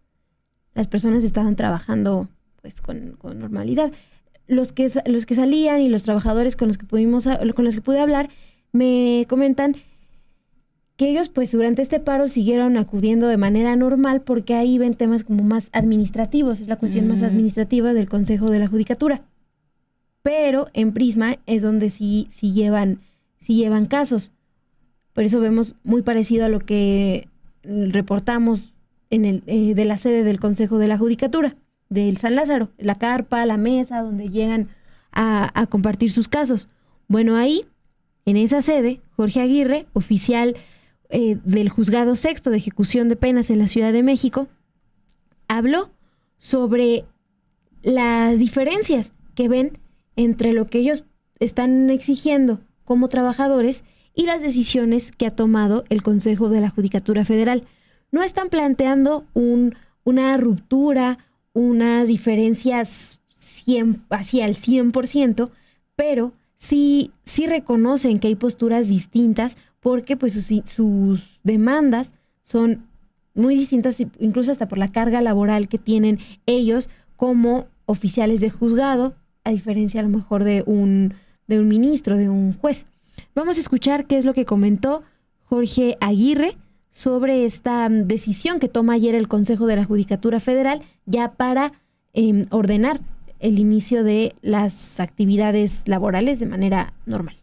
las personas estaban trabajando pues con normalidad. Los que salían y los trabajadores con los que pude hablar me comentan que ellos pues durante este paro siguieron acudiendo de manera normal porque ahí ven temas como más administrativos, es la cuestión más administrativa del Consejo de la Judicatura. Pero en Prisma es donde sí llevan casos. Por eso vemos muy parecido a lo que reportamos de la sede del Consejo de la Judicatura, del San Lázaro, la carpa, la mesa, donde llegan a compartir sus casos. Bueno, ahí, en esa sede, Jorge Aguirre, oficial del Juzgado Sexto de Ejecución de Penas en la Ciudad de México, habló sobre las diferencias que ven entre lo que ellos están exigiendo como trabajadores y las decisiones que ha tomado el Consejo de la Judicatura Federal. No están planteando una ruptura, unas diferencias hacia el 100%, pero sí reconocen que hay posturas distintas porque pues sus demandas son muy distintas, incluso hasta por la carga laboral que tienen ellos como oficiales de juzgado, a diferencia a lo mejor de un ministro, de un juez. Vamos a escuchar qué es lo que comentó Jorge Aguirre sobre esta decisión que toma ayer el Consejo de la Judicatura Federal ya para ordenar el inicio de las actividades laborales de manera normal.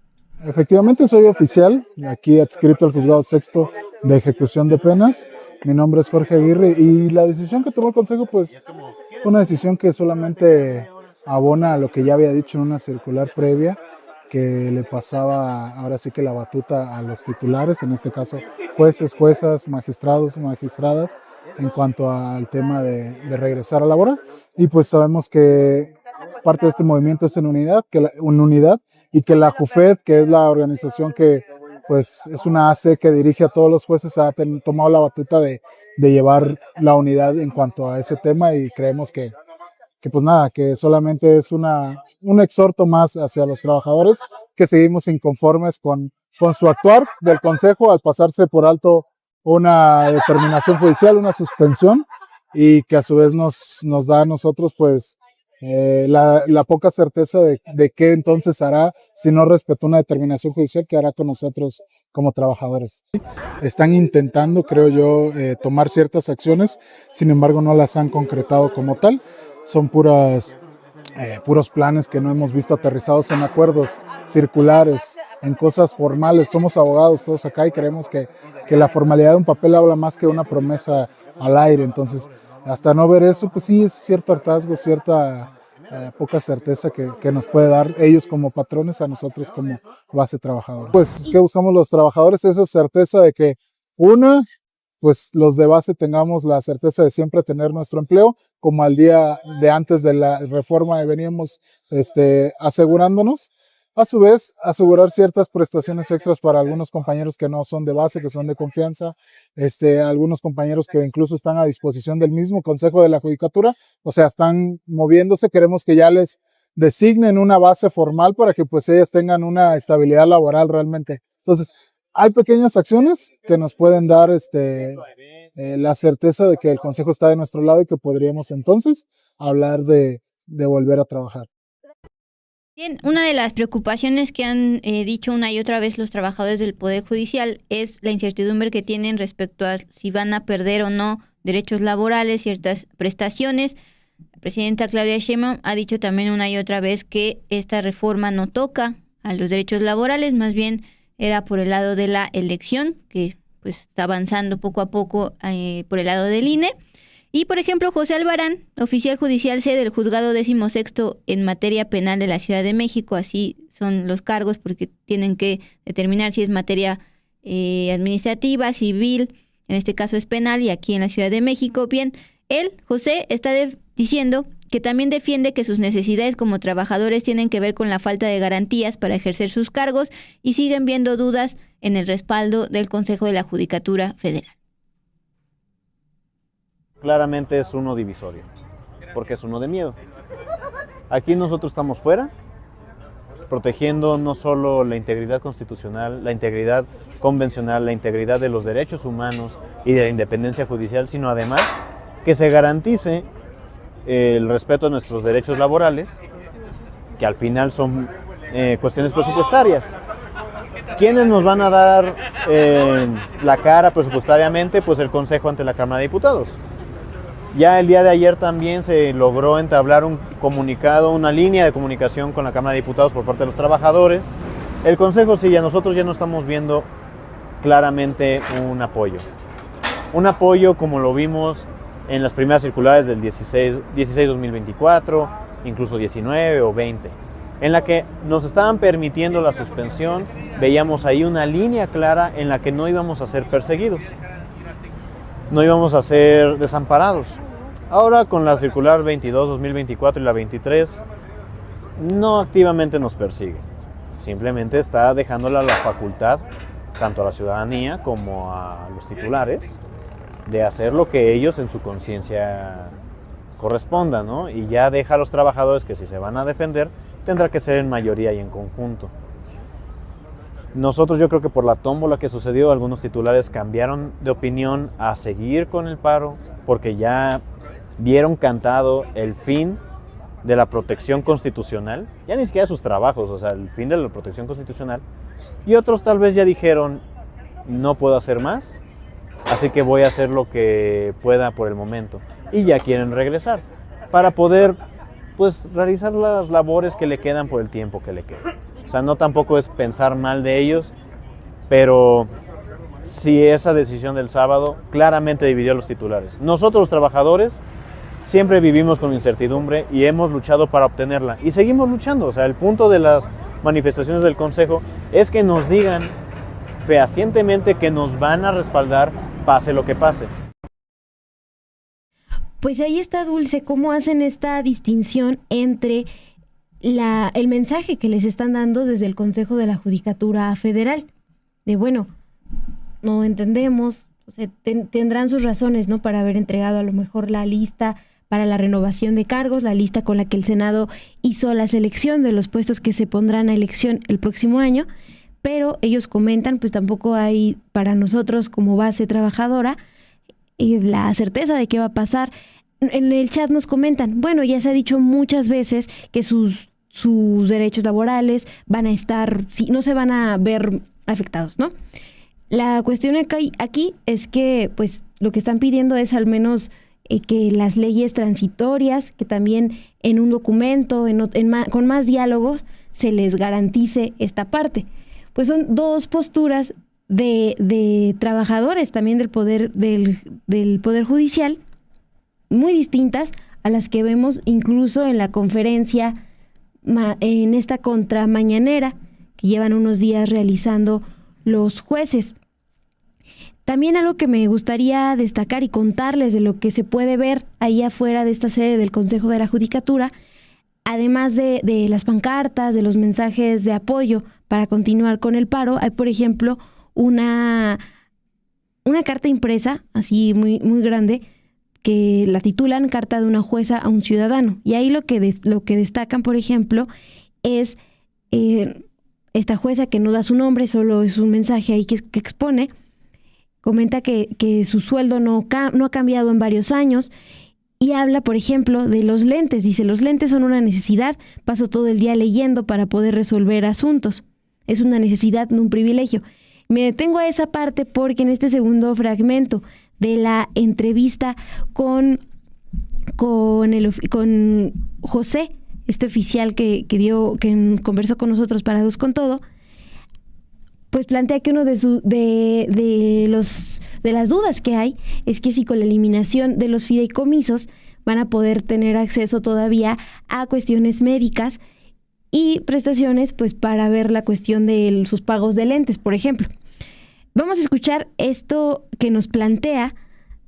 Efectivamente, soy oficial, aquí adscrito al Juzgado Sexto de Ejecución de Penas. Mi nombre es Jorge Aguirre y la decisión que tomó el Consejo pues fue una decisión que solamente abona a lo que ya había dicho en una circular previa, que le pasaba ahora sí que la batuta a los titulares, en este caso jueces, juezas, magistrados, magistradas, en cuanto al tema de regresar a laborar. Y pues sabemos que parte de este movimiento es en unidad y que la JUFED, que es la organización que pues es una AC que dirige a todos los jueces, ha tomado la batuta de llevar la unidad en cuanto a ese tema, y creemos que pues nada, que solamente es un exhorto más hacia los trabajadores que seguimos inconformes con su actuar del Consejo al pasarse por alto una determinación judicial, una suspensión, y que a su vez nos da a nosotros pues la poca certeza de qué entonces hará si no respetó una determinación judicial, que hará con nosotros como trabajadores. Están intentando, creo yo, tomar ciertas acciones, sin embargo no las han concretado como tal. Son puros planes que no hemos visto aterrizados en acuerdos circulares, en cosas formales. Somos abogados todos acá y creemos que la formalidad de un papel habla más que una promesa al aire. Entonces, hasta no ver eso, pues sí, es cierto hartazgo, cierta poca certeza que nos puede dar ellos como patrones a nosotros como base trabajadora. Pues, ¿qué buscamos los trabajadores? Esa certeza de que, pues los de base tengamos la certeza de siempre tener nuestro empleo, como al día de antes de la reforma veníamos asegurándonos. A su vez, asegurar ciertas prestaciones extras para algunos compañeros que no son de base, que son de confianza, algunos compañeros que incluso están a disposición del mismo Consejo de la Judicatura, o sea, están moviéndose. Queremos que ya les designen una base formal para que pues ellas tengan una estabilidad laboral realmente. Entonces, hay pequeñas acciones que nos pueden dar la certeza de que el Consejo está de nuestro lado y que podríamos entonces hablar de volver a trabajar. Bien, una de las preocupaciones que han dicho una y otra vez los trabajadores del Poder Judicial es la incertidumbre que tienen respecto a si van a perder o no derechos laborales, ciertas prestaciones. La presidenta Claudia Sheinbaum ha dicho también una y otra vez que esta reforma no toca a los derechos laborales, más bien era por el lado de la elección, que pues está avanzando poco a poco por el lado del INE. Y, por ejemplo, José Albarán, oficial judicial C del Juzgado 16º en materia penal de la Ciudad de México, así son los cargos porque tienen que determinar si es materia administrativa, civil, en este caso es penal y aquí en la Ciudad de México. Bien, él, José, está diciendo que también defiende que sus necesidades como trabajadores tienen que ver con la falta de garantías para ejercer sus cargos y siguen viendo dudas en el respaldo del Consejo de la Judicatura Federal. Claramente es uno divisorio, porque es uno de miedo. Aquí nosotros estamos fuera, protegiendo no solo la integridad constitucional, la integridad convencional, la integridad de los derechos humanos y de la independencia judicial, sino además que se garantice el respeto a nuestros derechos laborales, que al final son cuestiones presupuestarias. ¿Quiénes nos van a dar la cara presupuestariamente? Pues el Consejo ante la Cámara de Diputados. Ya el día de ayer también se logró entablar un comunicado, una línea de comunicación con la Cámara de Diputados por parte de los trabajadores. El Consejo sí, ya nosotros ya no estamos viendo claramente un apoyo. Un apoyo como lo vimos en las primeras circulares del 16-2024, incluso 19 o 20, en la que nos estaban permitiendo la suspensión, veíamos ahí una línea clara en la que no íbamos a ser perseguidos, no íbamos a ser desamparados. Ahora con la circular 22-2024 y la 23, no activamente nos persigue, simplemente está dejándola la facultad, tanto a la ciudadanía como a los titulares, de hacer lo que ellos en su conciencia corresponda, ¿no? Y ya deja a los trabajadores que si se van a defender, tendrá que ser en mayoría y en conjunto. Nosotros yo creo que por la tómbola que sucedió, algunos titulares cambiaron de opinión a seguir con el paro, porque ya vieron cantado el fin de la protección constitucional, ya ni siquiera sus trabajos, o sea, el fin de la protección constitucional, y otros tal vez ya dijeron, no puedo hacer más, así que voy a hacer lo que pueda por el momento, y ya quieren regresar, para poder, pues, realizar las labores que le quedan por el tiempo que le queda. O sea, no tampoco es pensar mal de ellos, pero sí esa decisión del sábado claramente dividió a los titulares. Nosotros los trabajadores siempre vivimos con incertidumbre y hemos luchado para obtenerla y seguimos luchando. O sea, el punto de las manifestaciones del Consejo es que nos digan fehacientemente que nos van a respaldar pase lo que pase. Pues ahí está, Dulce, cómo hacen esta distinción entre el mensaje que les están dando desde el Consejo de la Judicatura Federal, de bueno, no entendemos, o sea, tendrán sus razones, ¿no?, para haber entregado a lo mejor la lista para la renovación de cargos, la lista con la que el Senado hizo la selección de los puestos que se pondrán a elección el próximo año, pero ellos comentan, pues tampoco hay para nosotros como base trabajadora la certeza de qué va a pasar. En el chat nos comentan, bueno, ya se ha dicho muchas veces que sus derechos laborales van a estar, no se van a ver afectados, ¿no? La cuestión aquí es que, pues, lo que están pidiendo es al menos que las leyes transitorias, que también en un documento, con más diálogos, se les garantice esta parte. Pues son dos posturas de trabajadores también del Poder Judicial, muy distintas a las que vemos incluso en la conferencia, en esta contramañanera que llevan unos días realizando los jueces. También algo que me gustaría destacar y contarles de lo que se puede ver ahí afuera de esta sede del Consejo de la Judicatura, además de las pancartas, de los mensajes de apoyo para continuar con el paro, hay, por ejemplo, una carta impresa, así muy, muy grande, que la titulan Carta de una jueza a un ciudadano. Y ahí lo que destacan, por ejemplo, es esta jueza que no da su nombre, solo es un mensaje ahí que expone, comenta que su sueldo no ha cambiado en varios años Y habla, por ejemplo, de los lentes. Dice, los lentes son una necesidad, paso todo el día leyendo para poder resolver asuntos. Es una necesidad, no un privilegio. Me detengo a esa parte porque en este segundo fragmento de la entrevista con José, este oficial que conversó con nosotros para Dos con Todo, pues plantea que uno de las dudas que hay es que si con la eliminación de los fideicomisos van a poder tener acceso todavía a cuestiones médicas y prestaciones, pues para ver la cuestión de sus pagos de lentes, por ejemplo. Vamos a escuchar esto que nos plantea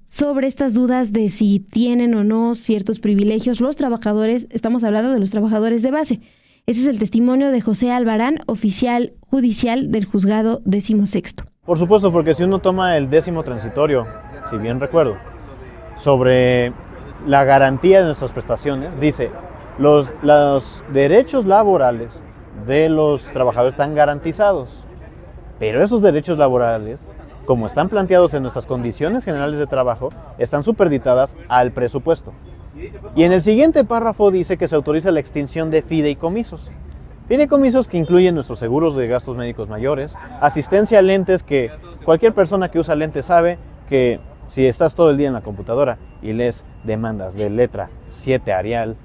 sobre estas dudas de si tienen o no ciertos privilegios los trabajadores. Estamos hablando de los trabajadores de base. Ese es el testimonio de José Albarán, oficial judicial del juzgado 16º. Por supuesto, porque si uno toma el 10º transitorio, si bien recuerdo, sobre la garantía de nuestras prestaciones, dice, los derechos laborales de los trabajadores están garantizados, pero esos derechos laborales, como están planteados en nuestras condiciones generales de trabajo, están supeditadas al presupuesto. Y en el siguiente párrafo dice que se autoriza la extinción de fideicomisos. Fideicomisos que incluyen nuestros seguros de gastos médicos mayores, asistencia a lentes, que cualquier persona que usa lentes sabe que si estás todo el día en la computadora y lees demandas de letra 7 Arial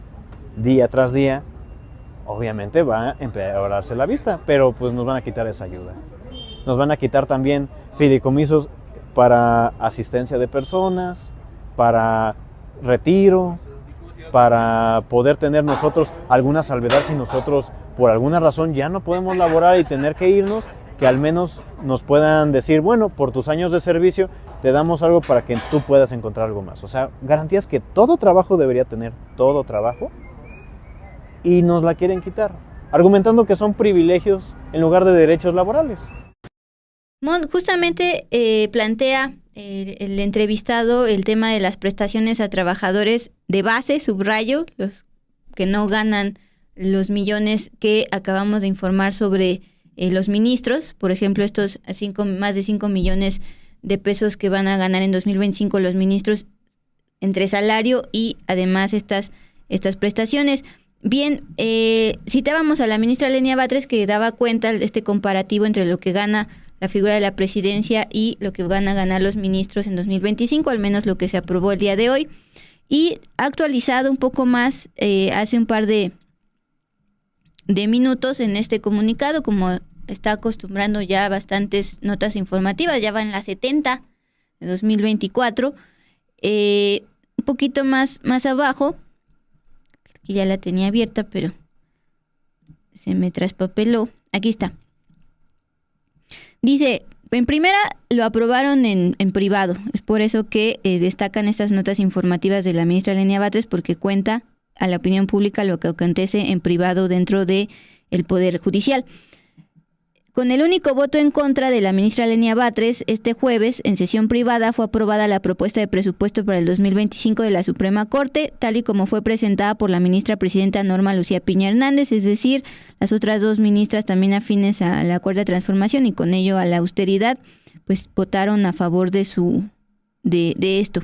día tras día, obviamente va a empeorarse la vista, pero pues nos van a quitar esa ayuda. Nos van a quitar también fideicomisos para asistencia de personas, para retiro, para poder tener nosotros alguna salvedad si nosotros por alguna razón ya no podemos laborar y tener que irnos, que al menos nos puedan decir, bueno, por tus años de servicio te damos algo para que tú puedas encontrar algo más. O sea, garantías que todo trabajo debería tener, todo trabajo, y nos la quieren quitar, argumentando que son privilegios en lugar de derechos laborales. Justamente plantea el entrevistado el tema de las prestaciones a trabajadores de base, subrayo, los que no ganan los millones que acabamos de informar sobre los ministros, por ejemplo, estos más de 5 millones de pesos que van a ganar en 2025 los ministros entre salario y además estas prestaciones. Bien, citábamos a la ministra Lenia Batres, que daba cuenta de este comparativo entre lo que gana la figura de la presidencia y lo que van a ganar los ministros en 2025, al menos lo que se aprobó el día de hoy, y actualizado un poco más hace un par de minutos en este comunicado, como está acostumbrando ya bastantes notas informativas, ya va en la 70 de 2024, un poquito más abajo, que ya la tenía abierta, pero se me traspapeló, aquí está. Dice, en primera lo aprobaron en privado, es por eso que destacan estas notas informativas de la ministra Lenia Batres, porque cuenta a la opinión pública lo que acontece en privado dentro del Poder Judicial. Con el único voto en contra de la ministra Lenia Batres, este jueves, en sesión privada, fue aprobada la propuesta de presupuesto para el 2025 de la Suprema Corte, tal y como fue presentada por la ministra presidenta Norma Lucía Piña Hernández, es decir, las otras dos ministras también afines a la Cuarta Transformación y con ello a la austeridad, pues votaron a favor de esto.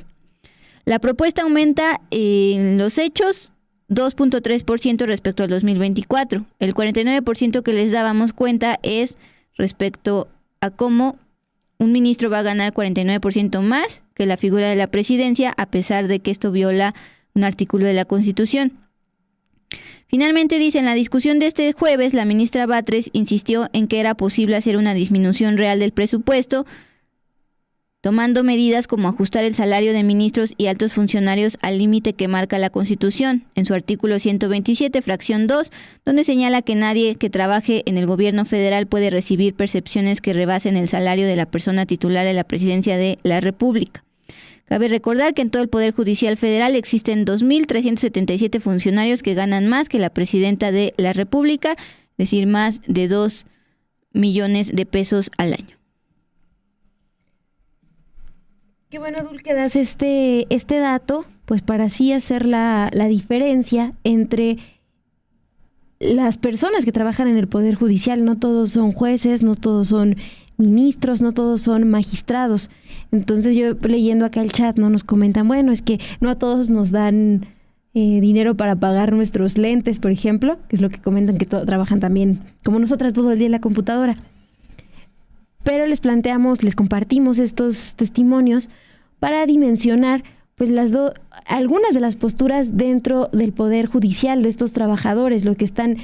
La propuesta aumenta en los hechos 2.3% respecto al 2024. El 49% que les dábamos cuenta es respecto a cómo un ministro va a ganar 49% más que la figura de la presidencia, a pesar de que esto viola un artículo de la Constitución. Finalmente dice, en la discusión de este jueves, la ministra Batres insistió en que era posible hacer una disminución real del presupuesto, tomando medidas como ajustar el salario de ministros y altos funcionarios al límite que marca la Constitución, en su artículo 127, fracción 2, donde señala que nadie que trabaje en el gobierno federal puede recibir percepciones que rebasen el salario de la persona titular de la presidencia de la República. Cabe recordar que en todo el Poder Judicial Federal existen 2.377 funcionarios que ganan más que la presidenta de la República, es decir, más de 2 millones de pesos al año. Qué bueno, Dul, que das este dato, pues para así hacer la diferencia entre las personas que trabajan en el Poder Judicial. No todos son jueces, no todos son ministros, no todos son magistrados. Entonces yo leyendo acá el chat, ¿no? Nos comentan, bueno, es que no a todos nos dan dinero para pagar nuestros lentes, por ejemplo, que es lo que comentan, que trabajan también, como nosotras, todo el día en la computadora. Pero les compartimos estos testimonios para dimensionar pues algunas de las posturas dentro del Poder Judicial de estos trabajadores. Lo que están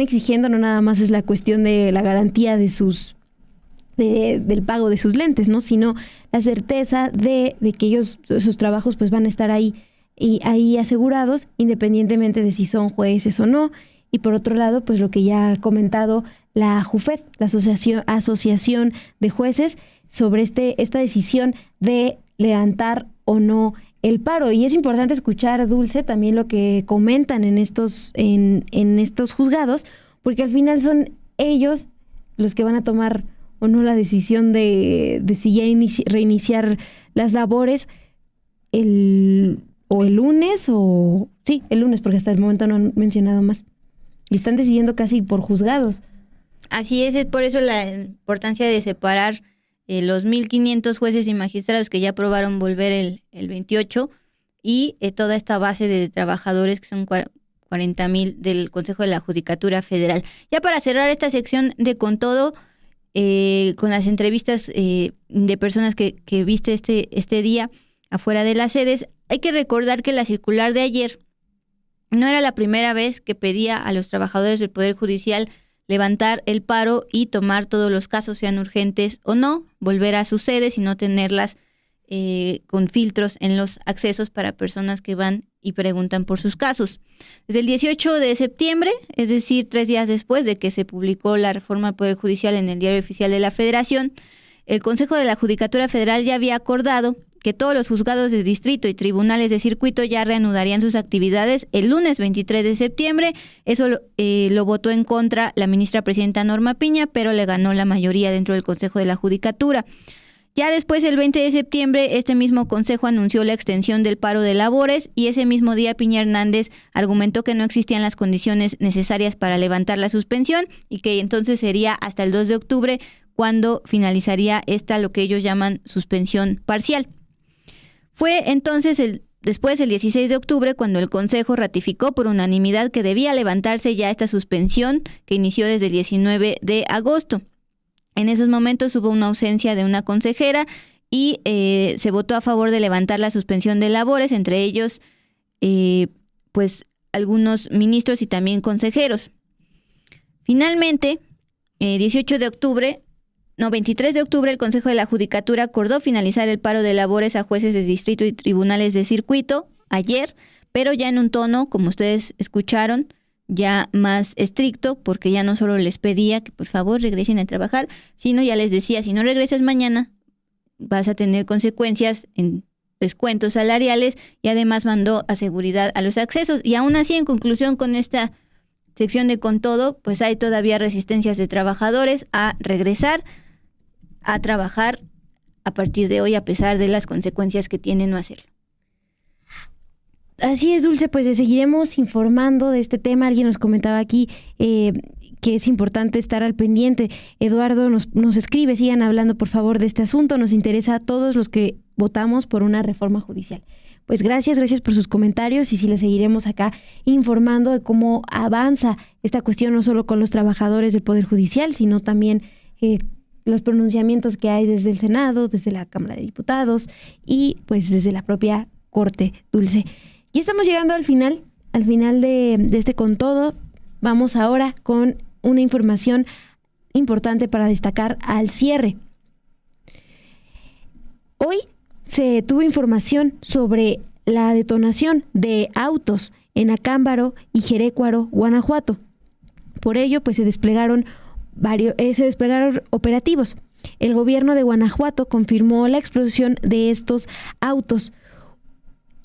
exigiendo no nada más es la cuestión de la garantía de del pago de sus lentes, ¿no? Sino la certeza de que sus trabajos pues van a estar ahí asegurados, independientemente de si son jueces o no. Y por otro lado, pues lo que ya ha comentado la JUFED, la Asociación de Jueces, sobre esta decisión de levantar o no el paro. Y es importante escuchar, Dulce, también lo que comentan en estos juzgados, porque al final son ellos los que van a tomar o no la decisión de si ya reiniciar las labores el lunes el lunes, porque hasta el momento no han mencionado más. Y están decidiendo casi por juzgados. Así es por eso la importancia de separar los 1.500 jueces y magistrados que ya aprobaron volver el 28 y toda esta base de trabajadores que son 40,000 del Consejo de la Judicatura Federal. Ya para cerrar esta sección de Con Todo, con las entrevistas de personas que viste este día afuera de las sedes, hay que recordar que la circular de ayer no era la primera vez que pedía a los trabajadores del Poder Judicial levantar el paro y tomar todos los casos, sean urgentes o no, volver a sus sedes y no tenerlas con filtros en los accesos para personas que van y preguntan por sus casos. Desde el 18 de septiembre, es decir, 3 días después de que se publicó la reforma al Poder Judicial en el Diario Oficial de la Federación, el Consejo de la Judicatura Federal ya había acordado que todos los juzgados de distrito y tribunales de circuito ya reanudarían sus actividades el lunes 23 de septiembre. Eso lo votó en contra la ministra presidenta Norma Piña, pero le ganó la mayoría dentro del Consejo de la Judicatura. Ya después, el 20 de septiembre, este mismo consejo anunció la extensión del paro de labores y ese mismo día Piña Hernández argumentó que no existían las condiciones necesarias para levantar la suspensión y que entonces sería hasta el 2 de octubre cuando finalizaría lo que ellos llaman suspensión parcial. Fue entonces después, el 16 de octubre, cuando el Consejo ratificó por unanimidad que debía levantarse ya esta suspensión que inició desde el 19 de agosto. En esos momentos hubo una ausencia de una consejera y se votó a favor de levantar la suspensión de labores, entre ellos pues algunos ministros y también consejeros. Finalmente, 23 de octubre, el Consejo de la Judicatura acordó finalizar el paro de labores a jueces de distrito y tribunales de circuito ayer, pero ya en un tono, como ustedes escucharon, ya más estricto, porque ya no solo les pedía que por favor regresen a trabajar, sino ya les decía, si no regresas mañana, vas a tener consecuencias en descuentos salariales y además mandó a seguridad a los accesos. Y aún así, en conclusión con esta sección de Con Todo, pues hay todavía resistencias de trabajadores a regresar a trabajar a partir de hoy, a pesar de las consecuencias que tienen no hacerlo. Así es, Dulce, pues seguiremos informando de este tema. Alguien nos comentaba aquí que es importante estar al pendiente. Eduardo nos escribe, sigan hablando por favor de este asunto, nos interesa a todos los que votamos por una reforma judicial. Pues gracias por sus comentarios y sí les seguiremos acá informando de cómo avanza esta cuestión, no solo con los trabajadores del Poder Judicial, sino también los pronunciamientos que hay desde el Senado, desde la Cámara de Diputados y pues desde la propia Corte, Dulce. Y estamos llegando al final de este Con Todo. Vamos ahora con una información importante para destacar al cierre. Hoy se tuvo información sobre la detonación de autos en Acámbaro y Jerécuaro, Guanajuato. Por ello, pues se desplegaron operativos. El gobierno de Guanajuato confirmó la explosión de estos autos.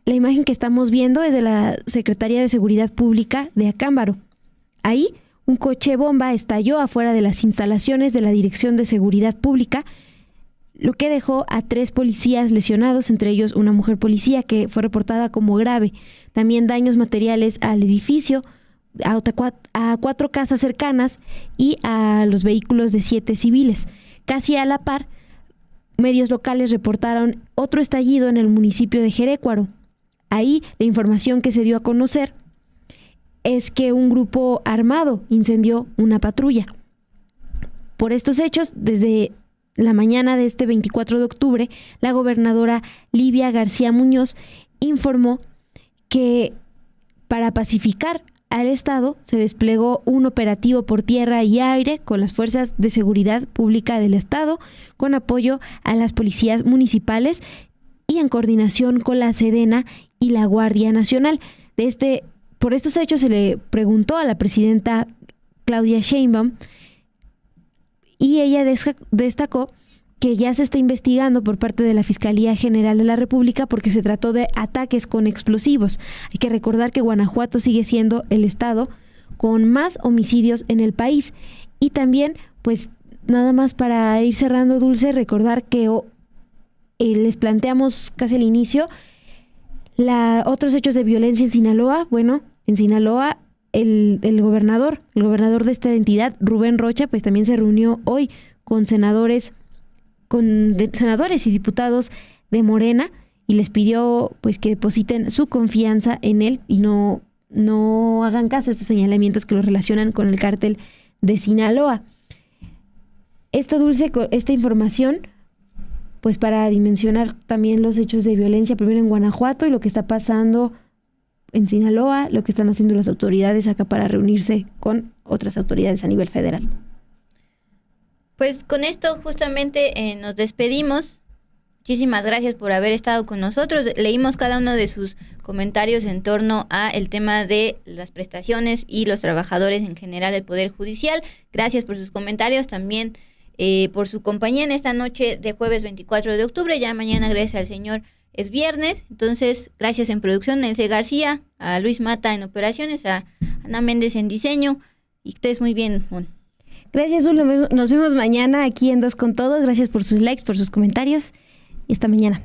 La imagen que estamos viendo es de la Secretaría de Seguridad Pública de Acámbaro. Ahí, un coche bomba estalló afuera de las instalaciones de la Dirección de Seguridad Pública, lo que dejó a 3 policías lesionados, entre ellos una mujer policía que fue reportada como grave. También daños materiales al edificio, a 4 casas cercanas y a los vehículos de 7 civiles. Casi a la par, medios locales reportaron otro estallido en el municipio de Jerécuaro. Ahí la información que se dio a conocer es que un grupo armado incendió una patrulla. Por estos hechos, desde la mañana de este 24 de octubre, la gobernadora Livia García Muñoz informó que para pacificar al estado se desplegó un operativo por tierra y aire con las fuerzas de seguridad pública del estado, con apoyo a las policías municipales y en coordinación con la Sedena y la Guardia Nacional. Por estos hechos se le preguntó a la presidenta Claudia Sheinbaum y ella destacó que ya se está investigando por parte de la Fiscalía General de la República porque se trató de ataques con explosivos. Hay que recordar que Guanajuato sigue siendo el estado con más homicidios en el país. Y también, pues nada más para ir cerrando, Dulce, recordar que les planteamos casi al inicio otros hechos de violencia en Sinaloa. Bueno, en Sinaloa el gobernador de esta entidad, Rubén Rocha, pues también se reunió hoy con senadores y diputados de Morena y les pidió pues que depositen su confianza en él y no hagan caso a estos señalamientos que lo relacionan con el cártel de Sinaloa. Esta información pues para dimensionar también los hechos de violencia primero en Guanajuato y lo que está pasando en Sinaloa, lo que están haciendo las autoridades acá para reunirse con otras autoridades a nivel federal. Pues con esto justamente nos despedimos. Muchísimas gracias por haber estado con nosotros. Leímos cada uno de sus comentarios en torno a el tema de las prestaciones y los trabajadores en general del Poder Judicial. Gracias por sus comentarios, también por su compañía en esta noche de jueves 24 de octubre. Ya mañana, gracias al Señor, es viernes. Entonces, gracias en producción, Nelce García, a Luis Mata en operaciones, a Ana Méndez en diseño. Y ustedes muy bien, Mon. Gracias, Zul. Nos vemos mañana aquí en Dos con Todos. Gracias por sus likes, por sus comentarios. Y hasta mañana.